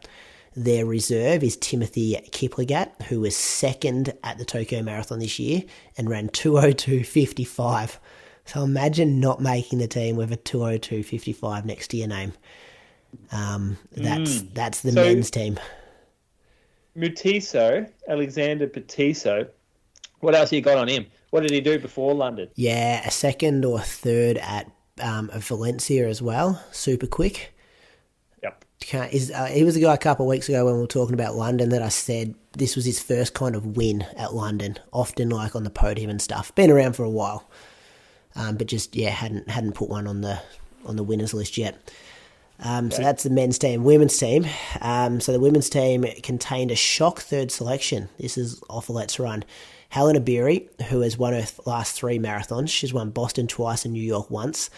Their reserve is Timothy Kipchoge, who was second at the Tokyo Marathon this year and ran 2:02.55. So imagine not making the team with a 2:02.55 next to your name. That's the men's team. Mutiso, Alexander Mutiso. What else you got on him? What did he do before London? Yeah, a second or third at Valencia as well. Super quick. Yep. He was a guy a couple of weeks ago when we were talking about London that I said this was his first kind of win at London. Often like on the podium and stuff. Been around for a while, but just hadn't put one on the winners list yet. So that's the men's team. Women's team. So the women's team contained a shock third selection. This is off a Let's Run. Hellen Obiri, who has won her last 3 marathons. She's won Boston twice and New York once.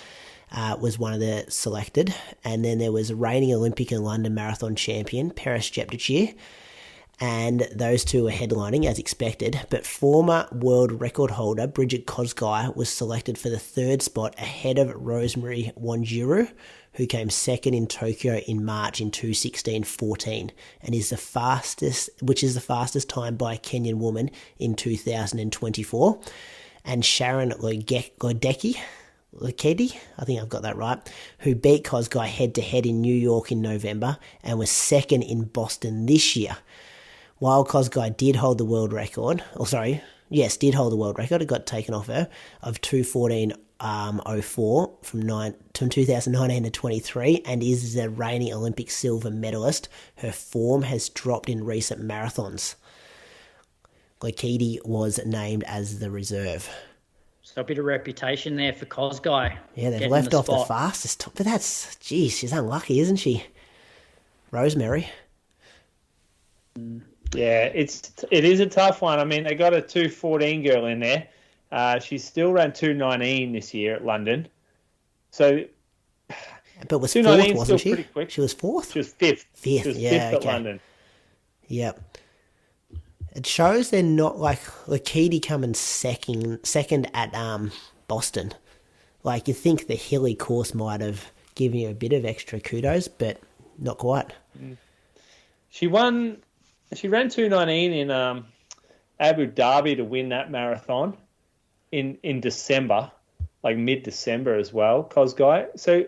Was one of the selected. And then there was reigning Olympic and London Marathon champion, Chepchirchir. and those two were headlining as expected, but former world record holder Brigid Kosgei was selected for the third spot ahead of Rosemary Wanjiru, who came second in Tokyo in March in 2:16.14, and is the fastest time by a Kenyan woman in 2024. And Sharon Lokedi, I think I've got that right, who beat Kosgei head-to-head in New York in November and was second in Boston this year. While Kosgei did hold the world record, it got taken off her, of 2:14.04 from 2019 to 23, and is the reigning Olympic silver medalist. Her form has dropped in recent marathons. Lokedi was named as the reserve. So a bit of reputation there for Kosgei. Yeah, they've left off the fastest. But she's unlucky, isn't she? Rosemary. Yeah, it is a tough one. I mean, they got a 2:14 girl in there. She still ran 2:19 this year at London. So, but was fourth, wasn't she? Pretty quick. She was fourth. She was fifth. Fifth, she was yeah, fifth okay. at London. Yep. It shows they're not like Lokedi coming second at Boston. Like, you think the hilly course might have given you a bit of extra kudos, but not quite. She ran 2:19 in Abu Dhabi to win that marathon in December, like mid-December as well, Kosgei. So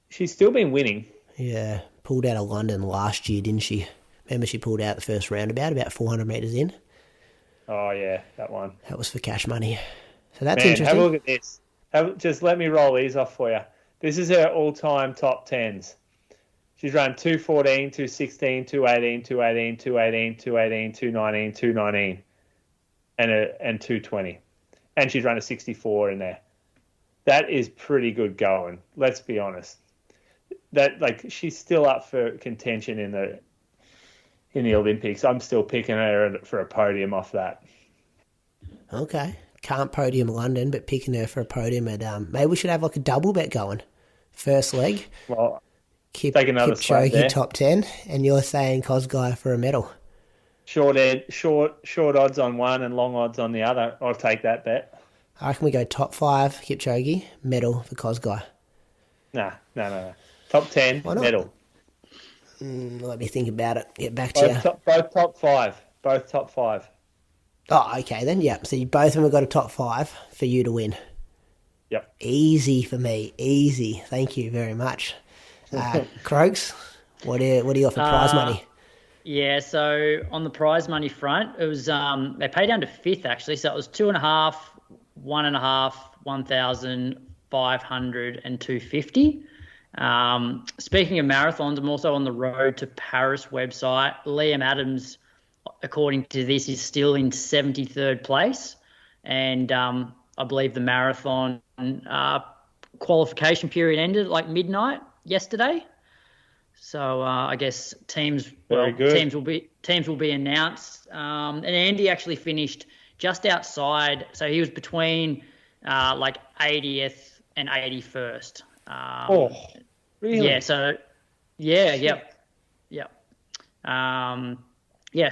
she's still been winning. Yeah, pulled out of London last year, didn't she? Remember she pulled out the first roundabout, about 400 metres in? Oh, yeah, that one. That was for cash money. So that's Man, interesting. have a look at this. Just let me roll these off for you. This is her all-time top 10s. She's run 2:14, 2:16, 2:18, 2:18, 2:18, 2:18, 2:19, 2:19, and 2:20. And she's run a 64 in there. That is pretty good going, let's be honest. She's still up for contention in the Olympics. I'm still picking her for a podium off that. Okay. Can't podium London, but picking her for a podium at... maybe we should have like a double bet going. First leg. Well, take another swap there. top 10, and you're saying Kosgei for a medal. Short odds on one and long odds on the other. I'll take that bet. I reckon we go top 5, Kipchoge, medal for Kosgei. No. Top 10, medal. Let me think about it. Get back to you. Both top 5. Both top 5. Oh, okay then. Yeah. So both of them have got a top 5 for you to win. Yep. Easy for me. Easy. Thank you very much. Croaks, what do you offer prize money? Yeah, so on the prize money front, it was they paid down to 5th actually, so it was 2.5, 1.5, 1,000, 500, and 250. Speaking of marathons, I'm also on the Road to Paris website. Liam Adams, according to this, is still in 73rd place, and I believe the marathon qualification period ended at like midnight yesterday. So I guess teams will be announced. And Andy actually finished just outside, so he was between like 80th and 81st. Really? Yeah. So yep.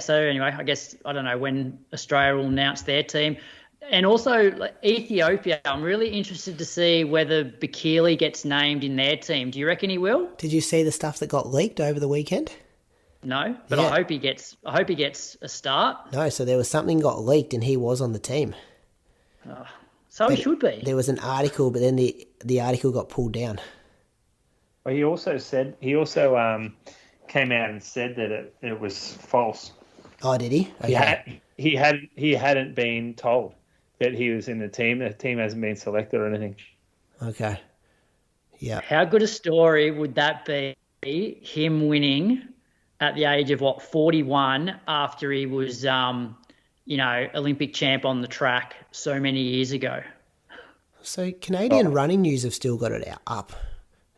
So anyway, I guess I don't know when Australia will announce their team. And also Ethiopia, I'm really interested to see whether Bekele gets named in their team. Do you reckon he will? Did you see the stuff that got leaked over the weekend? No, but yeah. I hope he gets a start. No, so there was something got leaked and he was on the team. He should be. There was an article, but then the article got pulled down. Well, he also came out and said that it was false. Oh, did he? Okay. He hadn't been told that he was in the team. The team hasn't been selected or anything. Okay. Yeah. How good a story would that be, him winning at the age of, 41, after he was, Olympic champ on the track so many years ago? So Canadian Running News have still got it up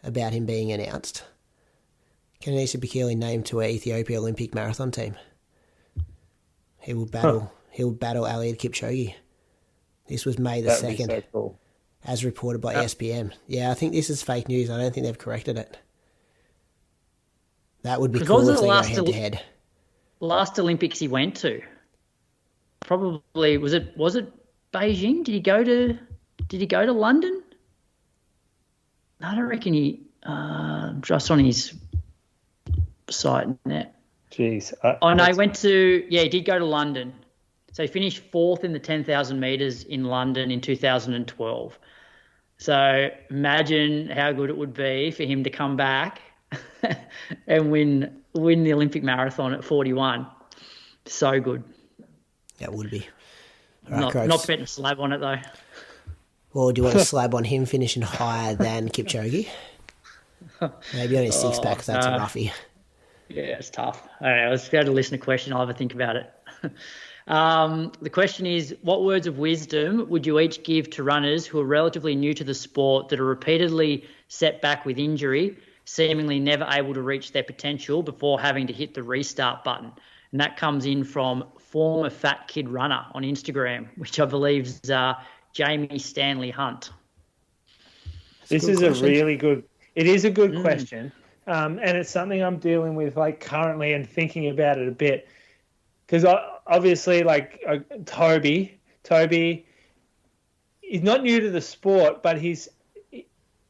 about him being announced. Kenenisa Bekele named to our Ethiopia Olympic marathon team. He will battle Eliud Kipchoge. This was May the 2nd, so cool. As reported by ESPN. Yeah, I think this is fake news. I don't think they've corrected it. That would be cool if they go head-to-head. last Olympics he went to? Probably was it Beijing? Did he go to London? I don't reckon he just on his site net. Jeez. No, he did go to London. So he finished 4th in the 10,000 metres in London in 2012. So imagine how good it would be for him to come back and win the Olympic marathon at 41. So good. That would be. Not betting a slab on it, though. Or do you want to slab on him finishing higher than Kipchoge? Maybe only 6-pack, because that's a roughie. Yeah, it's tough. I don't know. Let's be able to listen to a question. I'll have a think about it. The question is, what words of wisdom would you each give to runners who are relatively new to the sport that are repeatedly set back with injury, seemingly never able to reach their potential before having to hit the restart button? And that comes in from former Fat Kid Runner on Instagram, which I believe is Jamie Stanley Hunt. This is a really good. It is a good question, and it's something I'm dealing with like currently and thinking about it a bit, because obviously like Toby, he's not new to the sport, but he's an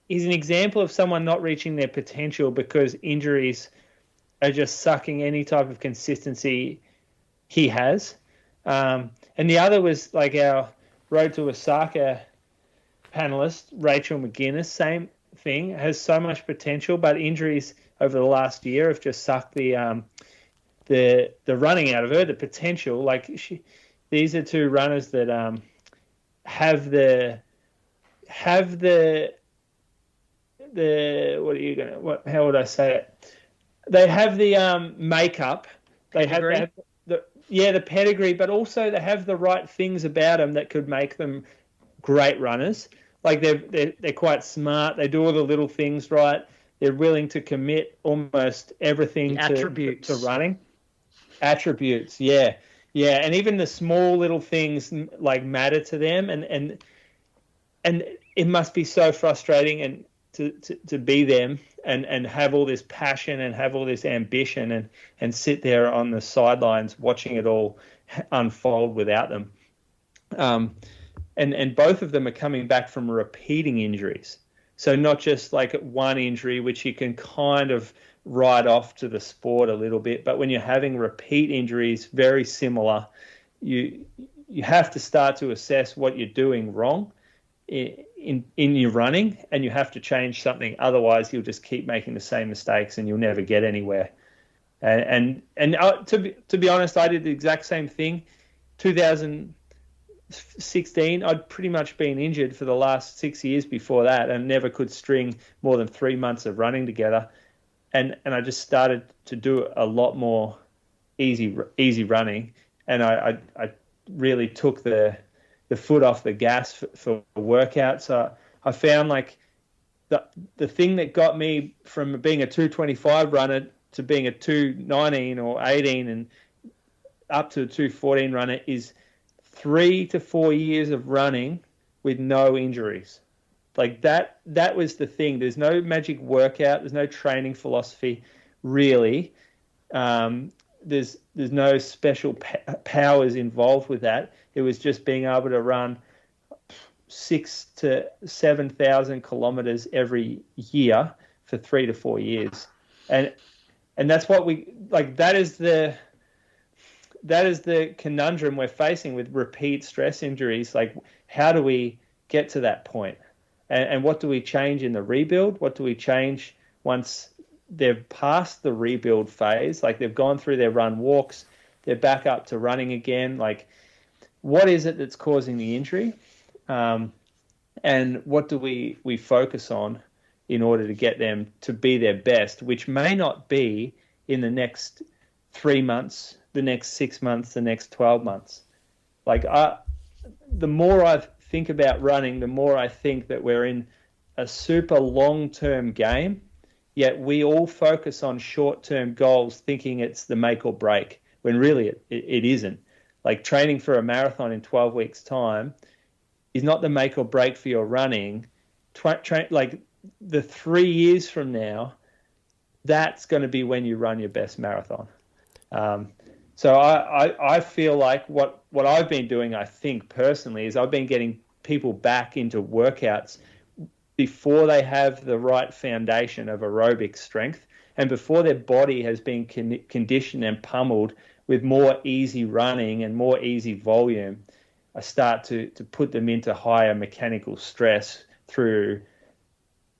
example of someone not reaching their potential because injuries are just sucking any type of consistency he has. And the other was like our Road to Osaka panelist, Rachel McGuinness, same thing, has so much potential, but injuries over the last year have just sucked the running out of her, the potential. Like these are two runners that have the how would I say it? They have the makeup. They have the pedigree, but also they have the right things about them that could make them great runners. Like they're quite smart. They do all the little things right. They're willing to commit almost everything to running. Attributes, yeah. And even the small little things like matter to them, and it must be so frustrating and to be them and have all this passion and have all this ambition and sit there on the sidelines watching it all unfold without them. And both of them are coming back from repeating injuries. So not just like one injury, which you can kind of write off to the sport a little bit, but when you're having repeat injuries, very similar, you have to start to assess what you're doing wrong in your running, and you have to change something. Otherwise, you'll just keep making the same mistakes and you'll never get anywhere. And to be honest, I did the exact same thing. 2016, I'd pretty much been injured for the last 6 years before that and never could string more than 3 months of running together. And I just started to do a lot more easy running, and I really took the foot off the gas for workouts. So I found like the thing that got me from being a 225 runner to being a 219 or 18 and up to a 214 runner is 3 to 4 years of running with no injuries. Like that was the thing. There's no magic workout. There's no training philosophy, really. There's no special powers involved with that. It was just being able to run 6,000 to 7,000 kilometers every year for 3 to 4 years, and that's what we like. That is the conundrum we're facing with repeat stress injuries. Like, how do we get to that point? And what do we change in the rebuild? What do we change once they've passed the rebuild phase? Like, they've gone through their run walks, they're back up to running again. Like, what is it that's causing the injury? And what do we focus on in order to get them to be their best, which may not be in the next 3 months, the next 6 months, the next 12 months. Like, the more I think about running, the more I think that we're in a super long-term game, yet we all focus on short-term goals thinking it's the make or break, when really it isn't. Like, training for a marathon in 12 weeks' time is not the make or break for your running. Like, the 3 years from now, that's going to be when you run your best marathon. So I feel like what I've been doing, I think personally, is I've been getting people back into workouts before they have the right foundation of aerobic strength and before their body has been conditioned and pummeled with more easy running and more easy volume. I start to put them into higher mechanical stress through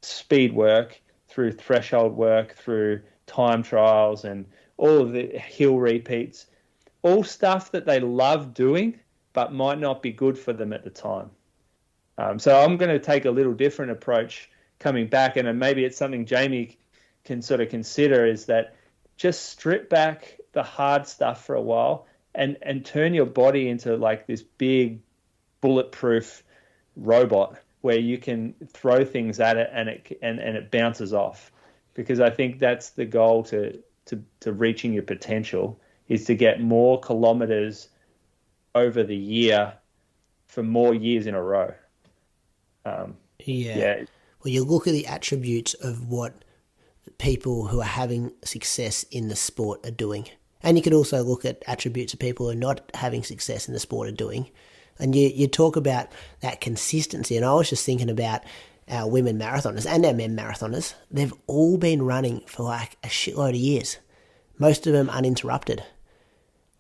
speed work, through threshold work, through time trials and all of the hill repeats, all stuff that they love doing but might not be good for them at the time. So I'm going to take a little different approach coming back, and maybe it's something Jamie can sort of consider, is that just strip back the hard stuff for a while and turn your body into like this big bulletproof robot where you can throw things at it and it bounces off. Because I think that's the goal to reaching your potential, is to get more kilometers over the year for more years in a row. Yeah. Well, you look at the attributes of what people who are having success in the sport are doing. And you could also look at attributes of people who are not having success in the sport are doing. And you talk about that consistency. And I was just thinking about our women marathoners and our men marathoners. They've all been running for like a shitload of years. Most of them uninterrupted.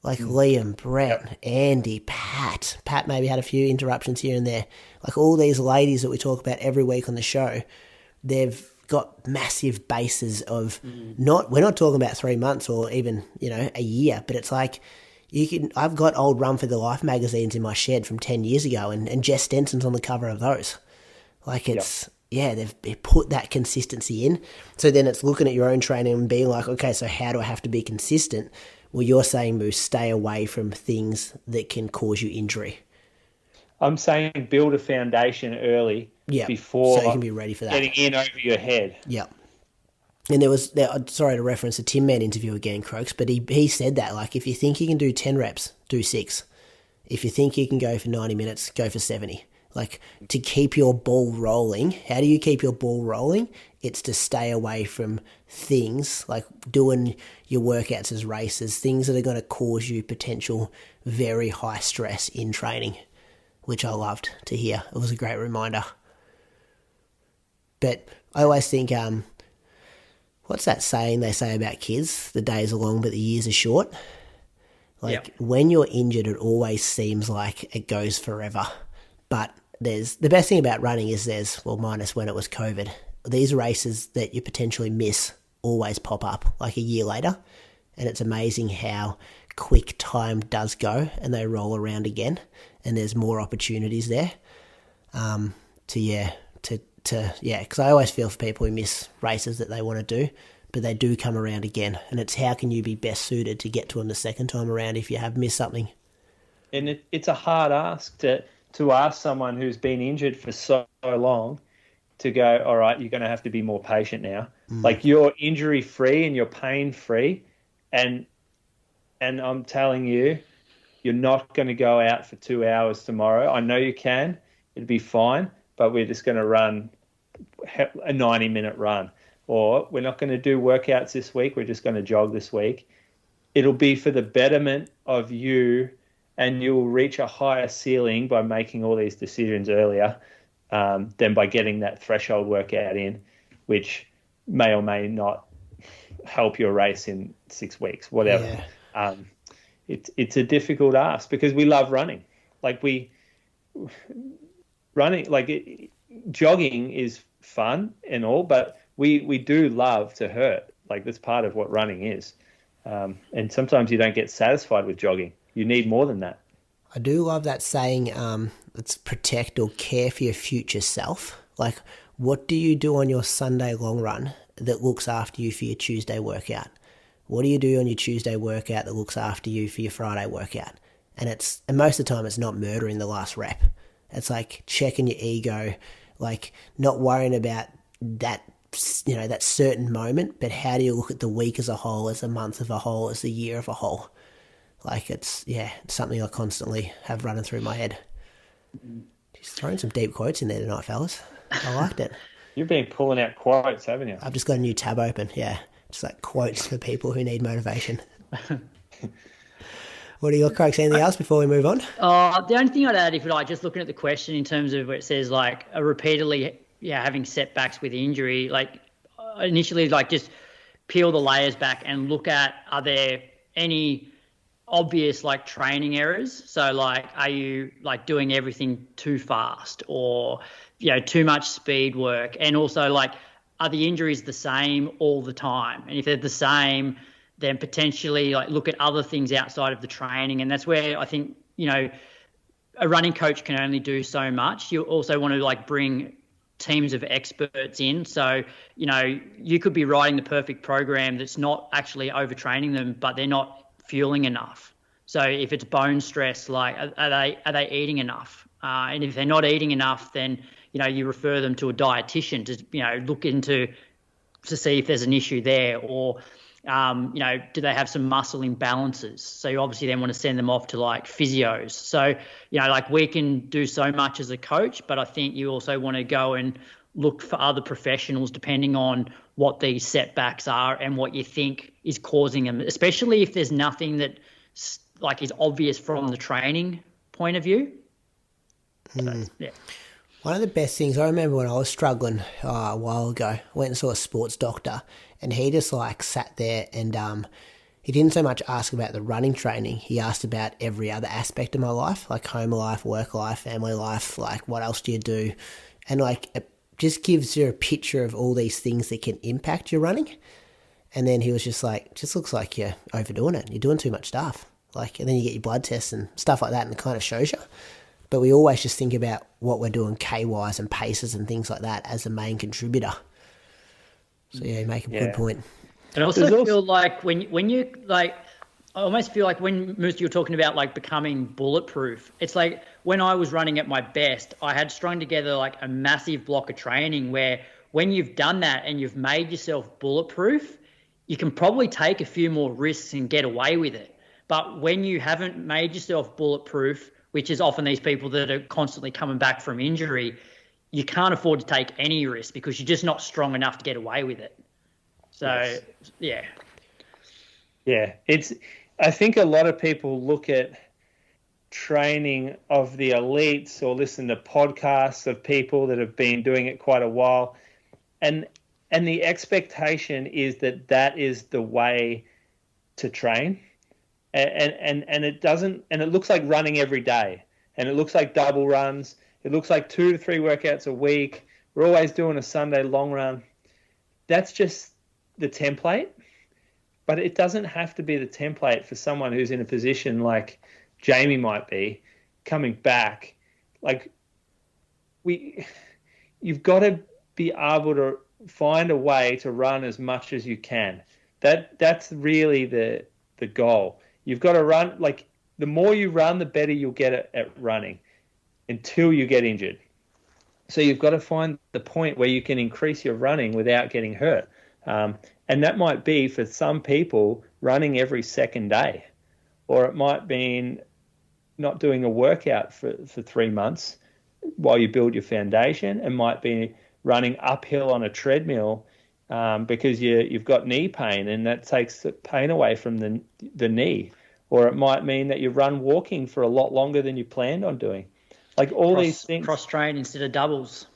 Like Liam, Brett, Andy, Pat. Pat maybe had a few interruptions here and there. Like all these ladies that we talk about every week on the show, they've got massive bases of we're not talking about 3 months or even, a year, but it's like I've got old Run for the Life magazines in my shed from 10 years ago and Jess Stenson's on the cover of those. Like they've put that consistency in. So then it's looking at your own training and being like, okay, so how do I have to be consistent? Well, you're saying, Moose, stay away from things that can cause you injury. I'm saying build a foundation early before so you can be ready for that. Getting in over your head. Yeah. And sorry to reference the Tin Man interview again, Croaks, but he said that, like, if you think you can do 10 reps, do 6. If you think you can go for 90 minutes, go for 70. Like, to keep your ball rolling, how do you keep your ball rolling? It's to stay away from things like doing your workouts as races, things that are going to cause you potential very high stress in training, which I loved to hear. It was a great reminder. But I always think, what's that saying they say about kids? The days are long, but the years are short. Like, when you're injured, it always seems like it goes forever. But the best thing about running is minus when it was COVID, these races that you potentially miss always pop up like a year later. And it's amazing how quick time does go and they roll around again. And there's more opportunities there. Because I always feel for people who miss races that they want to do, but they do come around again. And it's how can you be best suited to get to them the second time around if you have missed something. And it's a hard ask to ask someone who's been injured for so long to go, all right, you're going to have to be more patient now. Like, you're injury free and you're pain free. And I'm telling you, you're not going to go out for 2 hours tomorrow. I know you can. It'll be fine. But we're just going to run a 90-minute run. Or we're not going to do workouts this week. We're just going to jog this week. It'll be for the betterment of you, and you'll reach a higher ceiling by making all these decisions earlier than by getting that threshold workout in, which may or may not help your race in 6 weeks, whatever. Yeah. It's a difficult ask because we love running. Jogging is fun and all, but we do love to hurt. Like, that's part of what running is. And sometimes you don't get satisfied with jogging. You need more than that. I do love that saying, it's protect or care for your future self. Like, what do you do on your Sunday long run that looks after you for your Tuesday workout? What do you do on your Tuesday workout that looks after you for your Friday workout? And most of the time it's not murdering the last rep. It's like checking your ego, like not worrying about that, that certain moment, but how do you look at the week as a whole, as a month of a whole, as the year of a whole? Like, it's something I constantly have running through my head. Just throwing some deep quotes in there tonight, fellas. I liked it. You've been pulling out quotes, haven't you? I've just got a new tab open, yeah. Just like quotes for people who need motivation. What do you got, Craig? Anything else before we move on? The only thing I'd add, if like just looking at the question in terms of where it says like repeatedly, having setbacks with injury, like initially, like just peel the layers back and look at, are there any obvious like training errors? So like, are you like doing everything too fast, or too much speed work? And also like, are the injuries the same all the time? And if they're the same, then potentially like look at other things outside of the training. And that's where I think, a running coach can only do so much. You also want to like bring teams of experts in. So, you could be writing the perfect program that's not actually overtraining them, but they're not fueling enough. So if it's bone stress, like are they eating enough? And if they're not eating enough, then, you refer them to a dietitian to, look into to see if there's an issue there, or do they have some muscle imbalances? So you obviously then want to send them off to like physios. So, like we can do so much as a coach, but I think you also want to go and look for other professionals depending on what these setbacks are and what you think is causing them, especially if there's nothing that like is obvious from the training point of view. So, yeah. One of the best things, I remember when I was struggling a while ago, I went and saw a sports doctor, and he just like sat there and he didn't so much ask about the running training. He asked about every other aspect of my life, like home life, work life, family life, like what else do you do? And like it just gives you a picture of all these things that can impact your running. And then he was just like, just looks like you're overdoing it. You're doing too much stuff. Like, and then you get your blood tests and stuff like that, and it kind of shows you. But we always just think about what we're doing K-wise and paces and things like that as the main contributor. So, yeah, you make a good point. And I also feel like when you, like, I almost feel like when Moose, you were talking about, like, becoming bulletproof, it's like when I was running at my best, I had strung together, like, a massive block of training where when you've done that and you've made yourself bulletproof, you can probably take a few more risks and get away with it. But when you haven't made yourself bulletproof, which is often these people that are constantly coming back from injury, you can't afford to take any risk because you're just not strong enough to get away with it. So, yes. Yeah. I think a lot of people look at training of the elites or listen to podcasts of people that have been doing it quite a while, and the expectation is that is the way to train. And it doesn't, and it looks like running every day, and it looks like double runs. It looks like 2 to 3 workouts a week. We're always doing a Sunday long run. That's just the template, but it doesn't have to be the template for someone who's in a position like Jamie might be coming back. Like you've got to be able to find a way to run as much as you can. That's really the goal. You've got to run, like the more you run, the better you'll get at running until you get injured. So you've got to find the point where you can increase your running without getting hurt. And that might be for some people running every second day, or it might be not doing a workout for 3 months while you build your foundation. It might be running uphill on a treadmill because you've got knee pain, and that takes the pain away from the knee. Or it might mean that you run walking for a lot longer than you planned on doing. Like these things. Cross-train instead of doubles,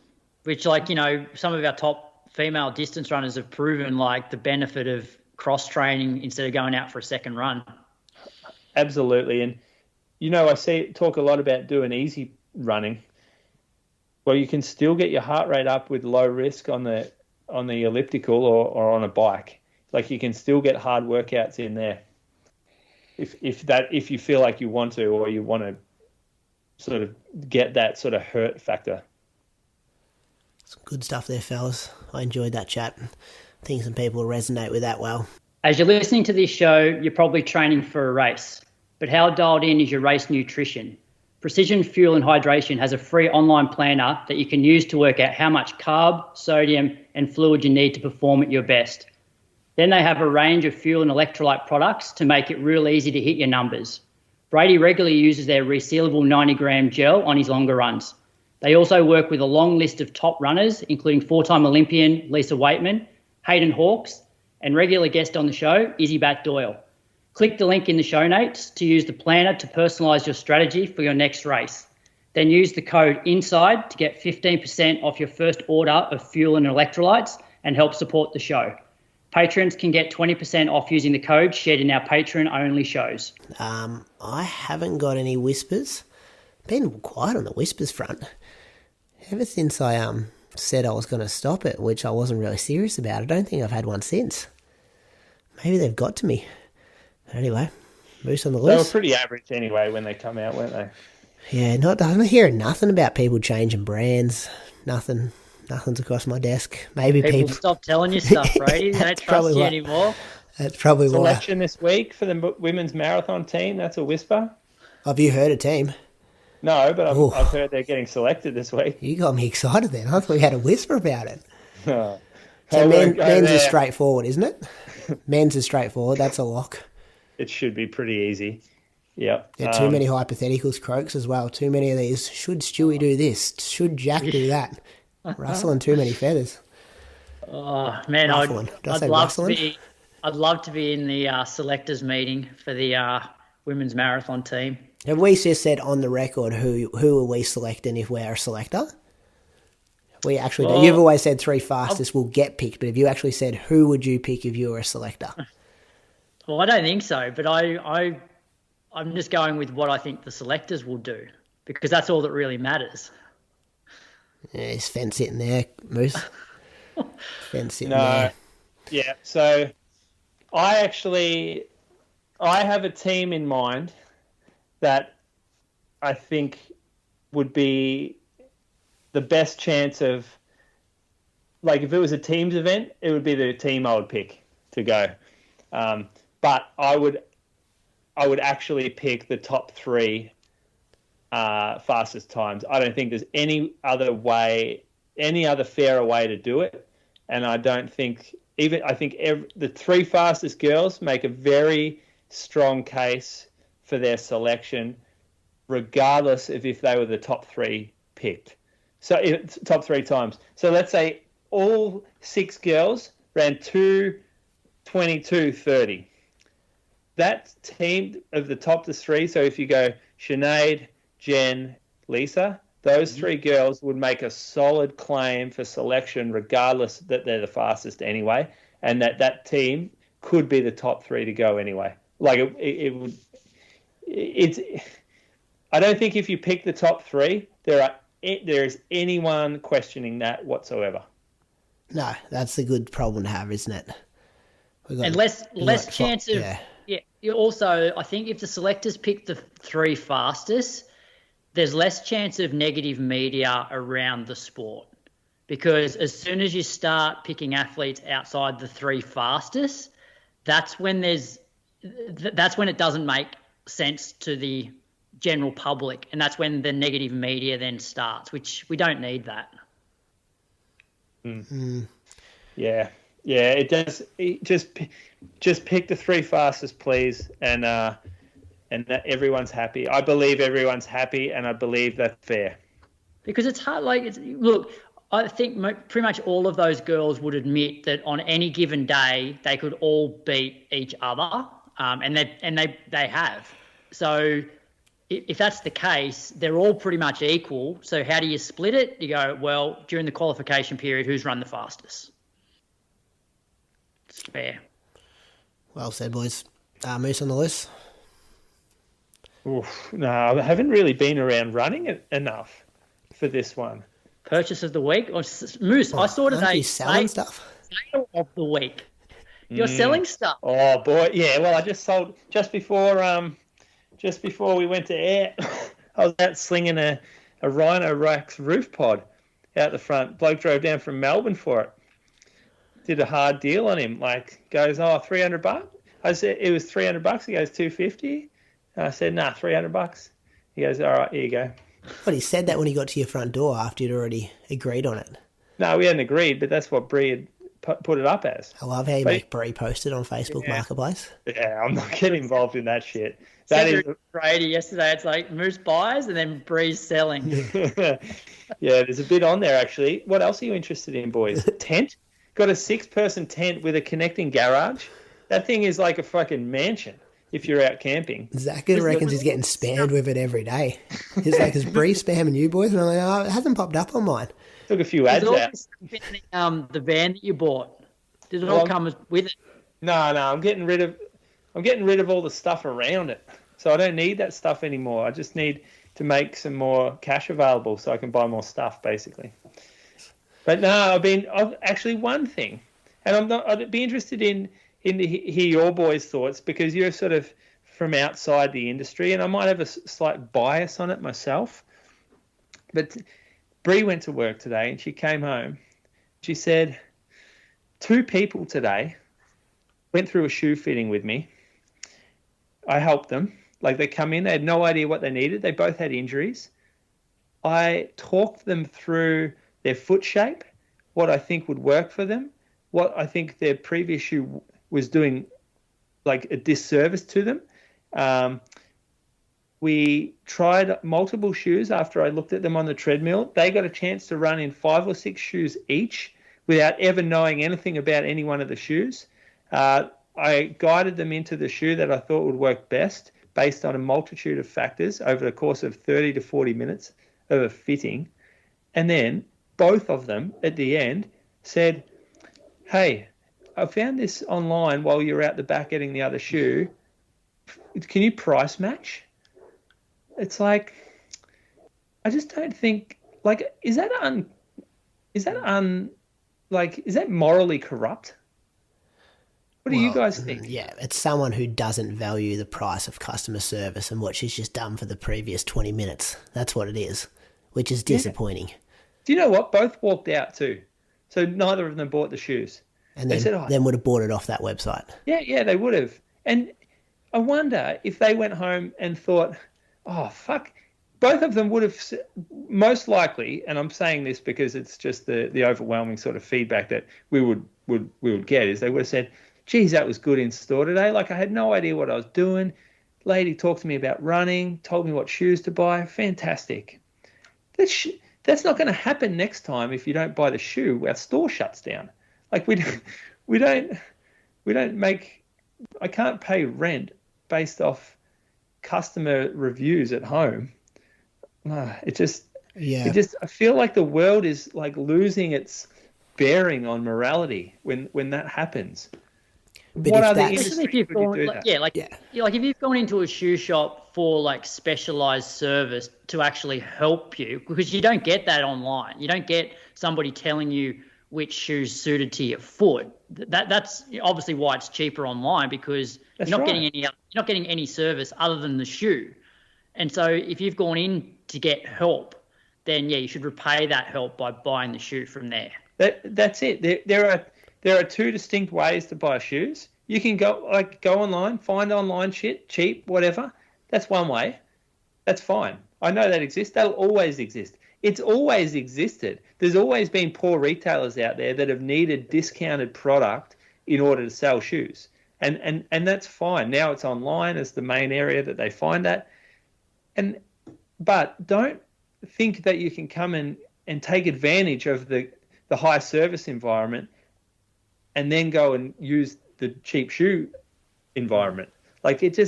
which like, some of our top female distance runners have proven like the benefit of cross-training instead of going out for a second run. Absolutely. And, I talk a lot about doing easy running. Well, you can still get your heart rate up with low risk on the elliptical or on a bike. Like you can still get hard workouts in there if you feel like you want to, or you want to sort of get that sort of hurt factor. Some good stuff there, fellas. I enjoyed that chat. I think some people resonate with that well. As you're listening to this show, you're probably training for a race. But how dialed in is your race nutrition? Precision Fuel and Hydration has a free online planner that you can use to work out how much carb, sodium, and fluid you need to perform at your best. Then they have a range of fuel and electrolyte products to make it real easy to hit your numbers. Brady regularly uses their resealable 90-gram gel on his longer runs. They also work with a long list of top runners, including 4-time Olympian Lisa Waitman, Hayden Hawkes, and regular guest on the show, Izzy Bat Doyle. Click the link in the show notes to use the planner to personalise your strategy for your next race. Then use the code INSIDE to get 15% off your first order of fuel and electrolytes and help support the show. Patrons can get 20% off using the code shared in our Patreon-only shows. I haven't got any whispers. Been quiet on the whispers front. Ever since I said I was going to stop it, which I wasn't really serious about, I don't think I've had one since. Maybe they've got to me. But anyway, Moose on the list. They were pretty average anyway when they come out, weren't they? Yeah, I'm hearing nothing about people changing brands. Nothing's across my desk. Maybe people stop telling you stuff, Brady. They don't trust you anymore. That's probably why. Selection this week for the women's marathon team. That's a whisper. Have you heard a team? No, but I've heard they're getting selected this week. You got me excited then. I thought we had a whisper about it. Oh. So men's is straightforward, isn't it? Men's is straightforward. That's a lock. It should be pretty easy. Yep. Yeah, too many hypotheticals, Croaks, as well. Too many of these. Should Stewie do this? Should Jack do that? Rustling too many feathers. Oh man, I'd love to be in the selectors meeting for the women's marathon team. Have we just said on the record who are we selecting if we're a selector? We actually do. You've always said 3 fastest will get picked, but have you actually said who would you pick if you were a selector? Well, I don't think so, but I'm just going with what I think the selectors will do because that's all that really matters. Yeah, is Fence sitting there, Moose? Fence sitting there. Yeah, so I have a team in mind that I think would be the best chance of, like, if it was a teams event, it would be the team I would pick to go. But I would actually pick the top 3 fastest times. I don't think there's any other fairer way to do it. And I don't think the 3 fastest girls make a very strong case for their selection, regardless of if they were the top 3 picked. So top 3 times. So let's say all 6 girls ran 2:22:30. That team of the top 3, so if you go Sinead, Jen, Lisa, those 3 girls would make a solid claim for selection regardless that they're the fastest anyway, and that team could be the top 3 to go anyway. Like I don't think if you pick the top 3, there is anyone questioning that whatsoever. No, that's a good problem to have, isn't it? And less chance of... Yeah. Also, I think if the selectors pick the 3 fastest, there's less chance of negative media around the sport. Because as soon as you start picking athletes outside the 3 fastest, that's when it doesn't make sense to the general public. And that's when the negative media then starts, which we don't need that. Yeah, it does. Just pick the 3 fastest, please, and that everyone's happy. I believe everyone's happy, and I believe that's fair. Because it's hard. Look, I think pretty much all of those girls would admit that on any given day they could all beat each other, and they have. So if that's the case, they're all pretty much equal. So how do you split it? You go, well, during the qualification period, who's run the fastest? It's fair. Well said, boys. Moose on the list? Oof, no, I haven't really been around running it enough for this one. Purchase of the week? Or Moose, I saw today... selling stuff? Sale of the week. You're selling stuff. Oh, boy. Yeah, well, I just sold... Just before we went to air, I was out slinging a Rhino Rex roof pod out the front. Bloke drove down from Melbourne for it. Did a hard deal on him. Goes, $300. I said it was $300. He goes, $250. I said, nah, $300. He goes, all right, here you go. But he said that when he got to your front door after you'd already agreed on it. No, we hadn't agreed, but that's what Bree had put it up as. I love how you make Bree post it on Facebook Marketplace. Yeah, I'm not getting involved in that shit. That is Brady yesterday. It's like Moose buys and then Bree's selling. Yeah, there's a bit on there actually. What else are you interested in, boys? Tent? Got a 6-person tent with a connecting garage. That thing is like a fucking mansion. if you're out camping. Zach reckons he's getting spammed with it every day. He's like, is Bree spamming you boys? And I'm like, oh, it hasn't popped up on mine. Took a few ads out. The van that you bought, did it all come with it? No, I'm getting rid of all the stuff around it. So I don't need that stuff anymore. I just need to make some more cash available so I can buy more stuff, basically. But no, I've actually one thing, and I'd be interested in to hear your boys' thoughts, because you're sort of from outside the industry, and I might have a slight bias on it myself. But Bree went to work today, and she came home. She said, 2 people today went through a shoe fitting with me. I helped them. Like, they come in, they had no idea what they needed. They both had injuries. I talked them through their foot shape, what I think would work for them, what I think their previous shoe was doing like a disservice to them. We tried multiple shoes after I looked at them on the treadmill. They got a chance to run in 5 or 6 shoes each without ever knowing anything about any one of the shoes. I guided them into the shoe that I thought would work best based on a multitude of factors over the course of 30 to 40 minutes of a fitting. And then both of them at the end said, hey, I found this online while you're out the back getting the other shoe. Can you price match? It's like, I just don't think, like, is that morally corrupt? What do you guys think? Yeah, it's someone who doesn't value the price of customer service and what she's just done for the previous 20 minutes. That's what it is, which is disappointing. Yeah. Do you know what? Both walked out too. So neither of them bought the shoes. And then would have bought it off that website. Yeah, they would have. And I wonder if they went home and thought, oh, fuck. Both of them would have, most likely, and I'm saying this because it's just the overwhelming sort of feedback that we would get, is they would have said, geez, that was good in store today. Like, I had no idea what I was doing. Lady talked to me about running, told me what shoes to buy. Fantastic. That's not going to happen next time if you don't buy the shoe. Our store shuts down. Like, we don't make, I can't pay rent based off customer reviews at home. I feel like the world is like losing its bearing on morality when that happens. But what other industry if would you do that? Like if you've gone into a shoe shop for like specialized service to actually help you, because you don't get that online. You don't get somebody telling you which shoes suited to your foot. That's obviously why it's cheaper online, because you're not getting any service other than the shoe. And so if you've gone in to get help, then you should repay that help by buying the shoe from there. That's it. There are 2 distinct ways to buy shoes. You can go online, find online shit, cheap, whatever. That's one way. That's fine. I know that exists. That'll always exist. It's always existed. There's always been poor retailers out there that have needed discounted product in order to sell shoes. And that's fine. Now it's online as the main area that they find that. But don't think that you can come and take advantage of the high service environment and then go and use the cheap shoe environment. Like, it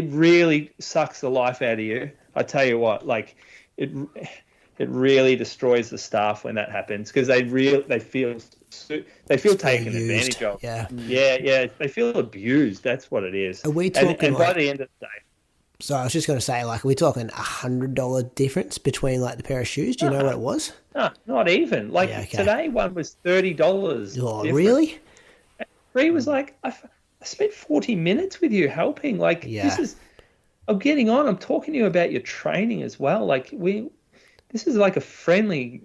really sucks the life out of you. I tell you what, like, it really destroys the staff when that happens, because they feel taken advantage of. Yeah. They feel abused. That's what it is. Are we talking and by the end of the day? So I was just going to say, like, are we talking $100 difference between like the pair of shoes? Do you know what it was? No, not even. Like, today one was $30. Oh, different. Really? Bree was like, I spent 40 minutes with you helping. Like, I'm getting on. I'm talking to you about your training as well. Like, this is like a friendly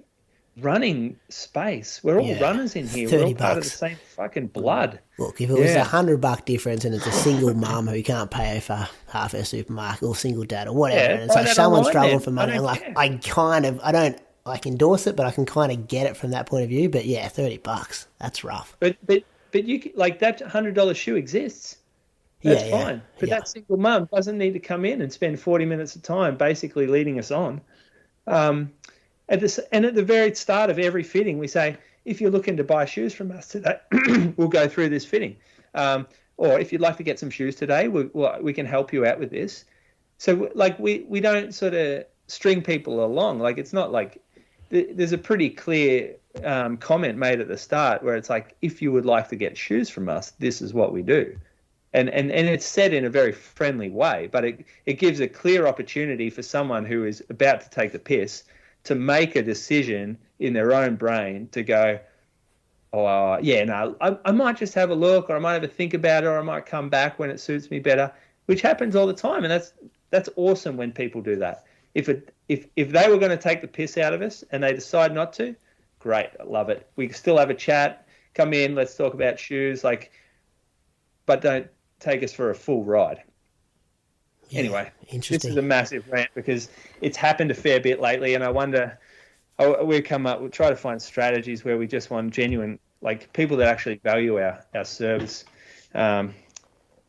running space. We're all runners in here. We're all part of the same fucking blood. Look, if it was $100 difference and it's a single mum who can't pay for half her supermarket, or single dad or whatever, and it's like someone's struggling for money, and like, I don't endorse it, but I can kind of get it from that point of view. But yeah, $30, that's rough. But you, like, that $100 shoe exists. That's fine. But that single mum doesn't need to come in and spend 40 minutes of time basically leading us on. At the very start of every fitting, we say, if you're looking to buy shoes from us today, we'll go through this fitting. or if you'd like to get some shoes today, we can help you out with this. So like we don't sort of string people along. Like it's not like there's a pretty clear comment made at the start where it's like, if you would like to get shoes from us, this is what we do. And it's said in a very friendly way, but it gives a clear opportunity for someone who is about to take the piss to make a decision in their own brain to go, oh, yeah, no, I might just have a look, or I might have a think about it, or I might come back when it suits me better, which happens all the time. And that's awesome when people do that. If they were going to take the piss out of us and they decide not to, great, I love it. We can still have a chat, come in, let's talk about shoes, but don't take us for a full ride. Yeah, anyway, interesting. This is a massive rant because it's happened a fair bit lately, and I wonder, we'll try to find strategies where we just want genuine, like people that actually value our service. I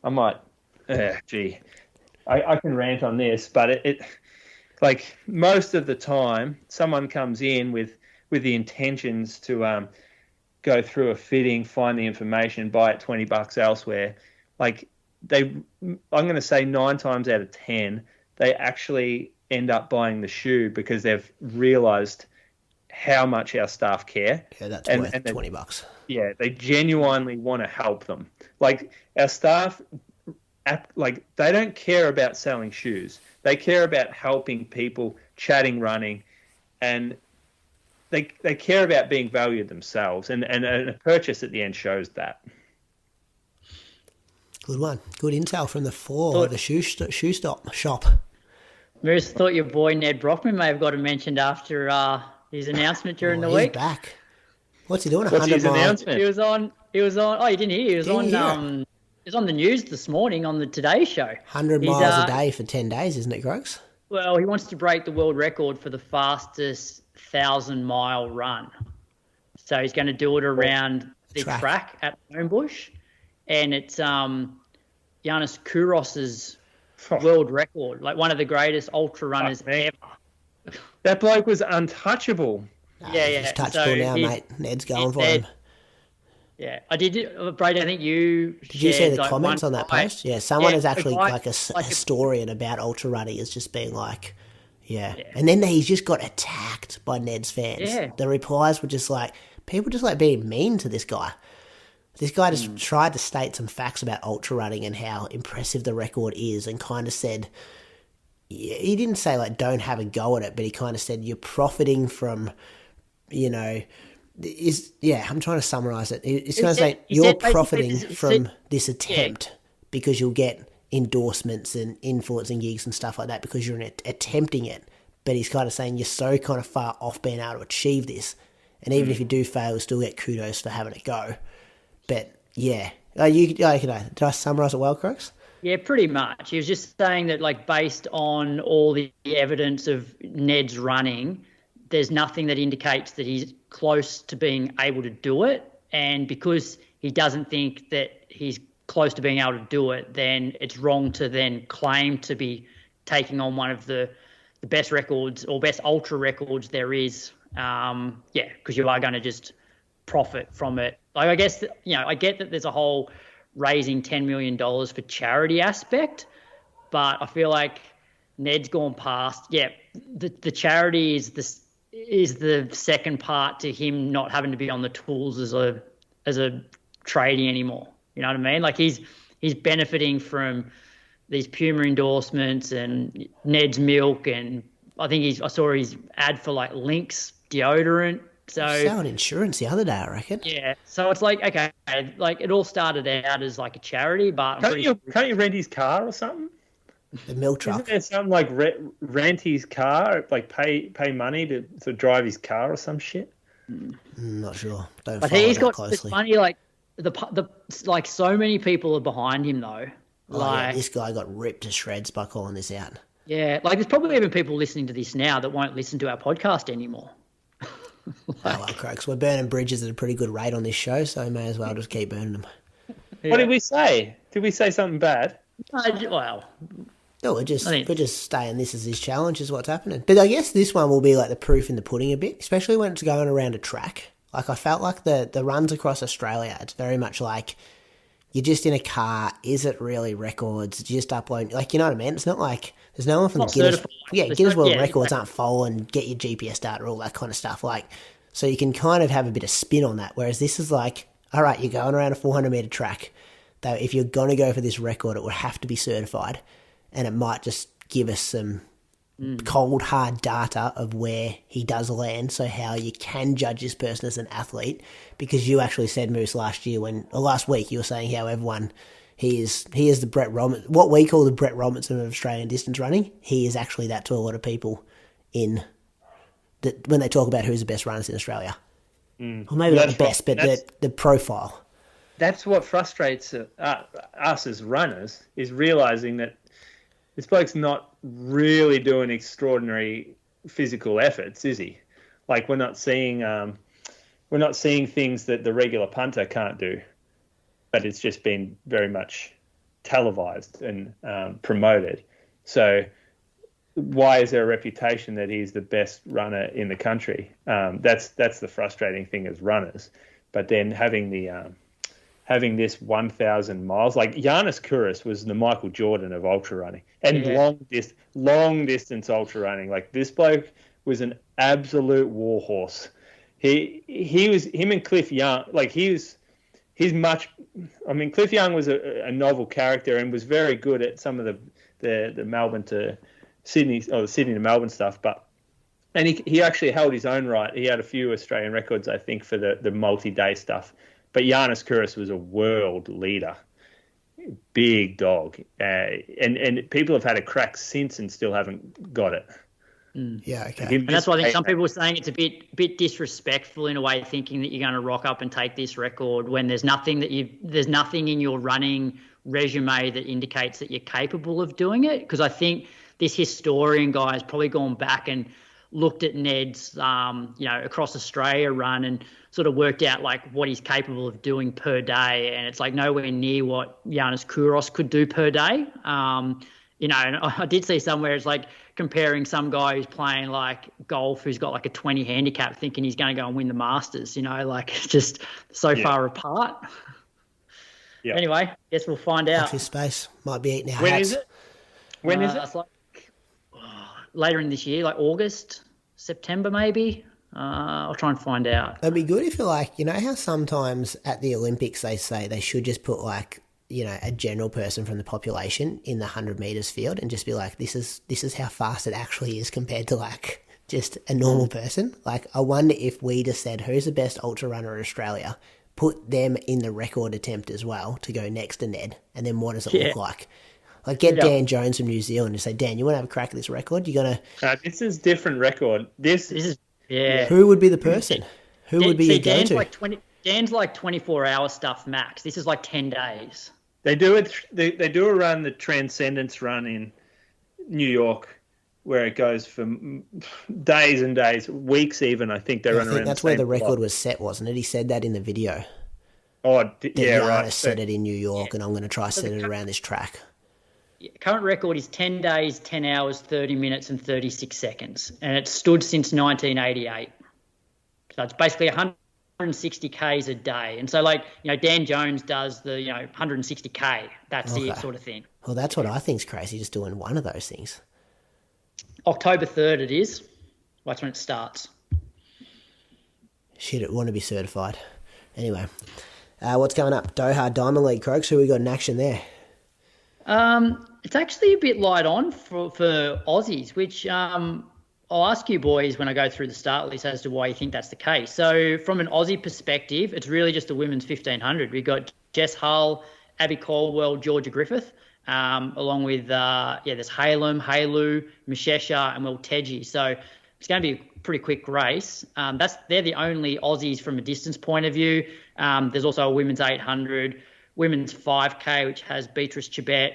might, I can rant on this, but it like most of the time, someone comes in with the intentions to go through a fitting, find the information, buy it $20 elsewhere. Like I'm going to say 9 times out of 10, they actually end up buying the shoe because they've realised how much our staff care. Yeah, that's worth $20. Yeah, they genuinely want to help them. Like our staff, like they don't care about selling shoes. They care about helping people, chatting, running, and they care about being valued themselves. And a purchase at the end shows that. Good one. Good intel from the floor of the shoe shop. Maris thought your boy Ned Brockman may have got mentioned after his announcement during the week. He's back. What's he doing? What's his announcement? He was on. Oh, you didn't hear? He was on. He was on the news this morning on the Today Show. 100 miles a day for 10 days, isn't it, Grogs? Well, he wants to break the world record for the fastest 1,000-mile run. So he's going to do it around the track at Homebush. And it's Yanis Kouros's world record, like one of the greatest ultra runners ever. That bloke was untouchable. Yeah. He's touchable now, mate. Ned's going for him. Yeah, I did. Brady, I think you did. You see the comments on that post? Yeah, someone is actually like a historian about ultra running is just being like, yeah. And then he's just got attacked by Ned's fans. Yeah. The replies were just like people just like being mean to this guy. This guy just tried to state some facts about ultra running and how impressive the record is, and kind of said, he didn't say like don't have a go at it, but he kind of said you're profiting from, I'm trying to summarise it. It's going to say you're profiting from this attempt because you'll get endorsements and influencing gigs and stuff like that because you're attempting it. But he's kind of saying you're so kind of far off being able to achieve this, and even if you do fail, you'll still get kudos for having a go. But yeah, did I summarise it well, Crooks? Yeah, pretty much. He was just saying that, like, based on all the evidence of Ned's running, there's nothing that indicates that he's close to being able to do it. And because he doesn't think that he's close to being able to do it, then it's wrong to then claim to be taking on one of the best records or best ultra records there is. Because you are going to just profit from it. Like, I guess, I get that there's a whole raising $10 million for charity aspect, but I feel like Ned's gone past. Yeah, the charity is the second part to him not having to be on the tools as a tradie anymore. You know what I mean? Like he's benefiting from these Puma endorsements and Ned's milk, and I saw his ad for like Lynx deodorant. So selling insurance the other day, I reckon. Yeah, so it's like, okay, like it all started out as like a charity, but can't you rent his car or something? The milk truck. Isn't there something like rent his car, like pay money to drive his car or some shit? Not sure. Don't. But he's got this money. Like the like so many people are behind him though. This guy got ripped to shreds by calling this out. Yeah, like there's probably even people listening to this now that won't listen to our podcast anymore. Well, Crooks, we're burning bridges at a pretty good rate on this show, so we may as well just keep burning them. Yeah. What did we say? Did we say something bad? No, we're just saying this is his challenge, is what's happening. But I guess this one will be like the proof in the pudding a bit, especially when it's going around a track. Like I felt like the runs across Australia, it's very much like you're just in a car. Is it really records? Just upload, like, you know what I mean? It's not like there's no one from the Guinness. Certified. Yeah, Guinness World Records aren't following, get your GPS data, all that kind of stuff. Like, so you can kind of have a bit of spin on that. Whereas this is like, all right, you're going around a 400-meter track. Though if you're going to go for this record, it would have to be certified, and it might just give us some cold, hard data of where he does land, so how you can judge this person as an athlete. Because you actually said, Moose, last week, you were saying how everyone, he is the Brett Robinson, what we call the Brett Robinson of Australian distance running. He is actually that to a lot of people when they talk about who's the best runners in Australia. Or maybe not the best, but the profile. That's what frustrates us as runners, is realising that this bloke's not really doing extraordinary physical efforts, is he? Like, we're not seeing things that the regular punter can't do, but it's just been very much televised and promoted. So why is there a reputation that he's the best runner in the country? That's the frustrating thing as runners. But then having this 1,000 miles, like Giannis Kouros was the Michael Jordan of ultra running and long distance ultra running. Like, this bloke was an absolute war horse. Him and Cliff Young, like Cliff Young was a novel character and was very good at some of the Melbourne to Sydney, or the Sydney to Melbourne stuff, and he actually held his own right. He had a few Australian records, I think, for the multi-day stuff. But Giannis Kouros was a world leader, big dog, and people have had a crack since and still haven't got it. Yeah, okay. And that's why I think some people are saying it's a bit disrespectful in a way, thinking that you're going to rock up and take this record when there's nothing in your running resume that indicates that you're capable of doing it. Because I think this historian guy has probably gone back and looked at Ned's, across Australia run and sort of worked out like what he's capable of doing per day, and it's like nowhere near what Giannis Kouros could do per day. And I did see somewhere it's like comparing some guy who's playing like golf who's got like a 20 handicap thinking he's going to go and win the Masters, like it's just so far apart. Yeah. Anyway, guess we'll find out. Watch his space. Might be eating our When hats. is it? When is it? It's like later in this year, like August, September maybe. I'll try and find out. It'd be good if you're like, how sometimes at the Olympics they say they should just put like, a general person from the population in the 100 meters field and just be like, this is how fast it actually is compared to like just a normal person. Like, I wonder if we just said, who's the best ultra runner in Australia? Put them in the record attempt as well to go next to Ned. And then what does it look like? Like, get Dan Jones from New Zealand and say, Dan, you want to have a crack at this record? You're going to... this is different record. This is... Yeah. Who would be the person? Who would be your go-to? Dan's like 24-hour stuff max. This is like 10 days. They do it. They do a run, the Transcendence run in New York, where it goes for days and days, weeks even. I think they run around. That's where the record was set, wasn't it? He said that in the video. Oh, right. Giannis set it in New York, and I'm going to try set it around this track. Current record is 10 days, 10 hours, 30 minutes, and 36 seconds, and it's stood since 1988. So it's basically 160 Ks a day. And so, like, Dan Jones does the, 160K. That's it sort of thing. Well, that's what I think's crazy, just doing one of those things. October 3rd it is. That's when it starts. Shit, it want to be certified. Anyway, what's coming up? Doha Diamond League, Croaks. Who we got in action there? It's actually a bit light on for Aussies, which I'll ask you boys when I go through the start list as to why you think that's the case. So from an Aussie perspective, it's really just the women's 1500. We've got Jess Hull, Abby Caldwell, Georgia Griffith, along with, there's Halem, Halu, Mishesha, and Teji. So it's going to be a pretty quick race. They're the only Aussies from a distance point of view. There's also a women's 800, women's 5K, which has Beatrice Chibet,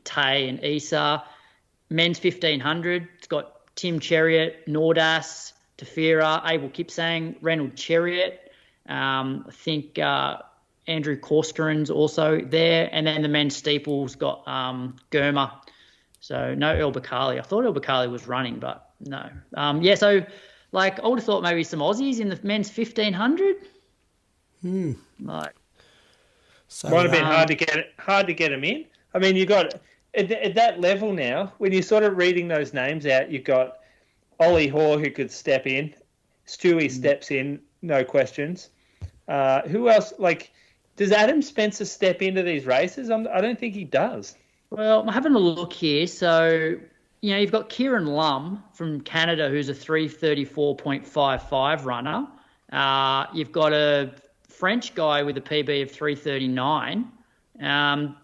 Tay and Issa. Men's 1500, it's got Tim Cheriot, Nordas, Tafira, Abel Kipsang, Reynold Cheriot. I think Andrew Korskaren's also there. And then the men's steeple's got Germa. So no Earl Bacali. I thought Earl Bacali was running, but no. So like I would have thought maybe some Aussies in the men's 1500. So, Might have been hard to get him in. I mean, you got at that level now. When you're sort of reading those names out, you've got Ollie Hoare who could step in. Stewie steps in, no questions. Who else? Like, does Adam Spencer step into these races? I don't think he does. Well, I'm having a look here. So, you've got Kieran Lum from Canada, who's a 3:34.55 runner. You've got a French guy with a PB of 3:39.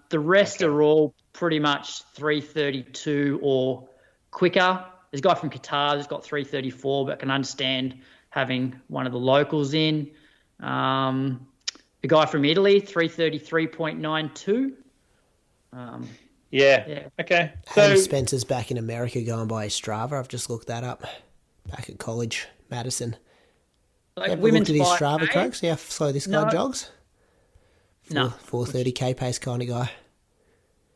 The rest are all pretty much 3:32 or quicker. There's a guy from Qatar who's got 3:34, but I can understand having one of the locals in. The guy from Italy, 3:33.92. Yeah. Okay. Adam Spencer's back in America going by Strava. I've just looked that up. Back at college, Madison. Like Ever women's looked at his 5K? Strava, Croak? See how slow this guy jogs? No. 4:30k pace kind of guy.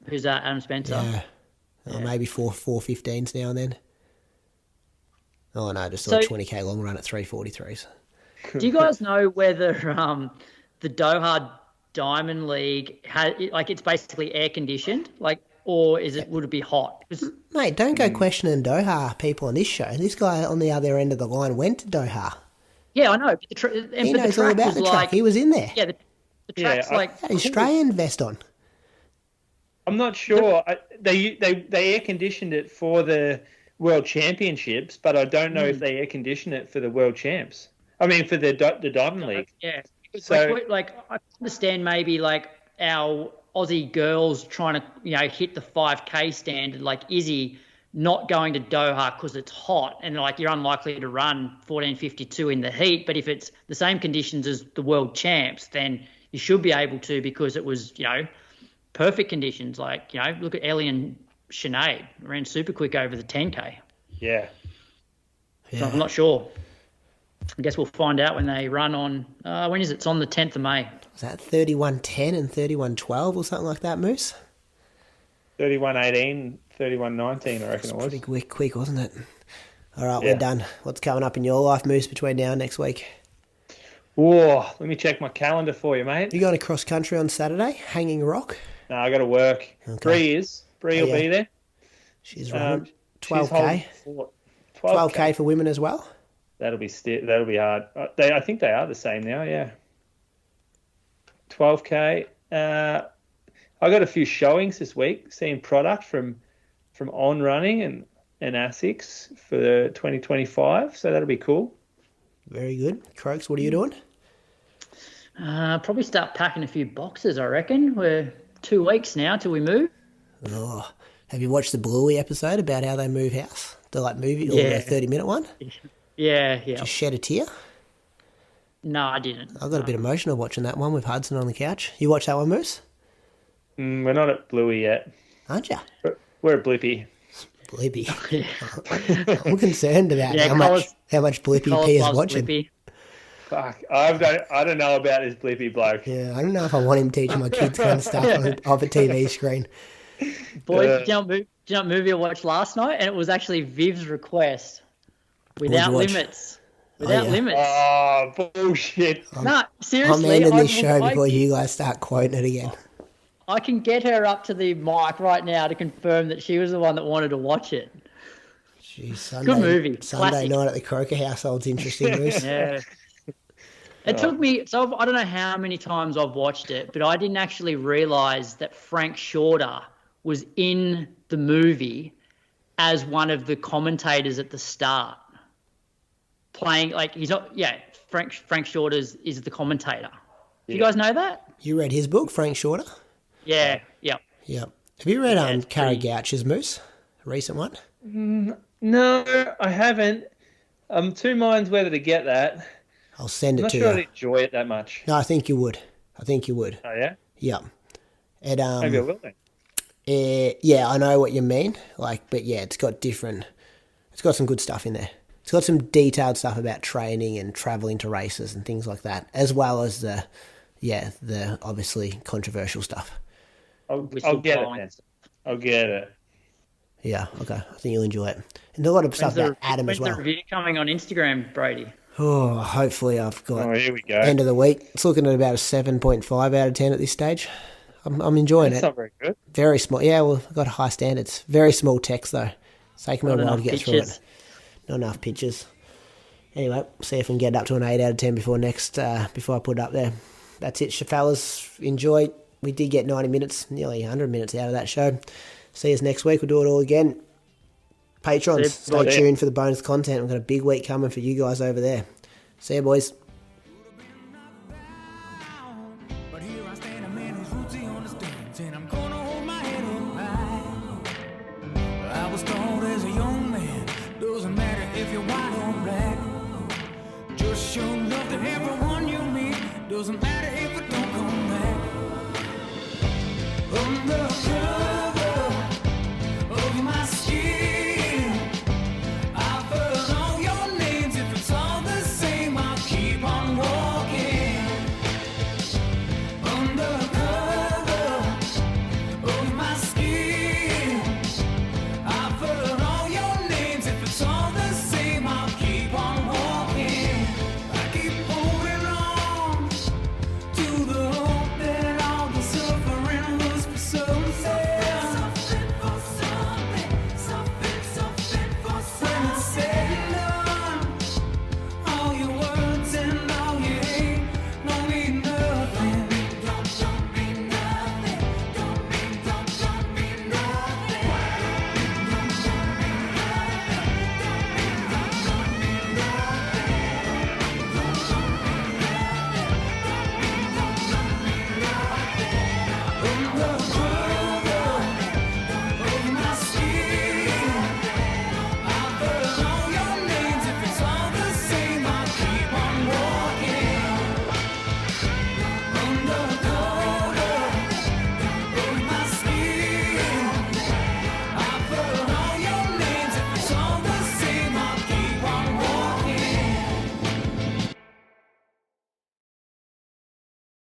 Who's that? Adam Spencer? Yeah. Or maybe 4:15s now and then. Oh no, just a 20k long run at 3:43s. Do you guys know whether the Doha Diamond League it's basically air conditioned, or would it be hot? Mate, don't go questioning Doha people on this show. This guy on the other end of the line went to Doha. Yeah, I know. He knows all about the track. He was in there. Yeah, the track's Australian vest on. I'm not sure. They air conditioned it for the World Championships, but I don't know if they air condition it for the World Champs. I mean, for the Diamond League. Yeah. So, I understand maybe our Aussie girls trying to hit the 5K standard, like Izzy not going to Doha because it's hot and you're unlikely to run 14:52 in the heat. But if it's the same conditions as the World Champs, then you should be able to, because it was perfect conditions. Look at Ellie and Sinead ran super quick over the 10K. Yeah. So I'm not sure. I guess we'll find out when they run on. When is it? It's on the 10th of May. Was that 31:10 and 31:12 or something like that, Moose? 31:18, 31:19, I reckon it was. Pretty quick, wasn't it? All right, we're done. What's coming up in your life, Moose, between now and next week? Whoa, let me check my calendar for you, mate. You going to cross country on Saturday? Hanging Rock? No, I got to work. Okay. Bree will be there. She's running 12k. 12k for women as well. That'll be hard. I think they are the same now. Yeah. 12k. I got a few showings this week, seeing product from On Running and ASICS for the 2025. So that'll be cool. Very good. Croaks, what are you doing? Probably start packing a few boxes, I reckon. We're 2 weeks now till we move. Oh, have you watched the Bluey episode about how they move house? The movie, or the 30-minute one? Yeah. Just shed a tear? No, I didn't. I got a bit emotional watching that one with Hudson on the couch. You watch that one, Moose? We're not at Bluey yet. Aren't you? We're at Blippy. Blippy. I'm concerned about how much Blippy P is watching. Blippy. Fuck, I don't know about this Blippy bloke. Yeah, I don't know if I want him teaching my kids kind of stuff off a TV screen. Boys, do you know what movie I watched last night? And it was actually Viv's request. Without Limits. Without Limits. Oh, bullshit. No, seriously. I'm ending this show before you guys start quoting it again. I can get her up to the mic right now to confirm that she was the one that wanted to watch it. Jeez, good movie. Sunday Classic. night at the Croker household's interesting, Bruce. Yeah. It took me, so I don't know how many times I've watched it, but I didn't actually realise that Frank Shorter was in the movie as one of the commentators at the start. Playing, he's not, Frank Shorter is the commentator. Do you guys know that? You read his book, Frank Shorter? Yeah. Yep. Have you read Cara Gouch's Moose, a recent one? No, I haven't. I'm two minds whether to get that. I'll send it to you. I'm not sure I'd enjoy it that much. No, I think you would. Oh, yeah? Yeah. Maybe I will then. Yeah, I know what you mean. But yeah, it's got some good stuff in there. It's got some detailed stuff about training and traveling to races and things like that, as well as the obviously controversial stuff. I'll get it then. I'll get it. Yeah, okay. I think you'll enjoy it. And a lot of stuff about Adam as well. When's the review coming on Instagram, Brady? Oh, hopefully I've got here we go. end of the week. It's looking at about a 7.5 out of 10 at this stage. I'm enjoying That's it. not very good. Very small. Yeah, well, I've got high standards. Very small text, though. It's taking me a while to get through it. Not enough pictures. Anyway, see if we can get up to an 8 out of 10 before I put it up there. That's it, fellas. Enjoy. We did get 90 minutes, nearly 100 minutes out of that show. See us next week. We'll do it all again. Patrons, stay tuned for the bonus content. We've got a big week coming for you guys over there. See you, boys. Show love to everyone you meet. Doesn't matter.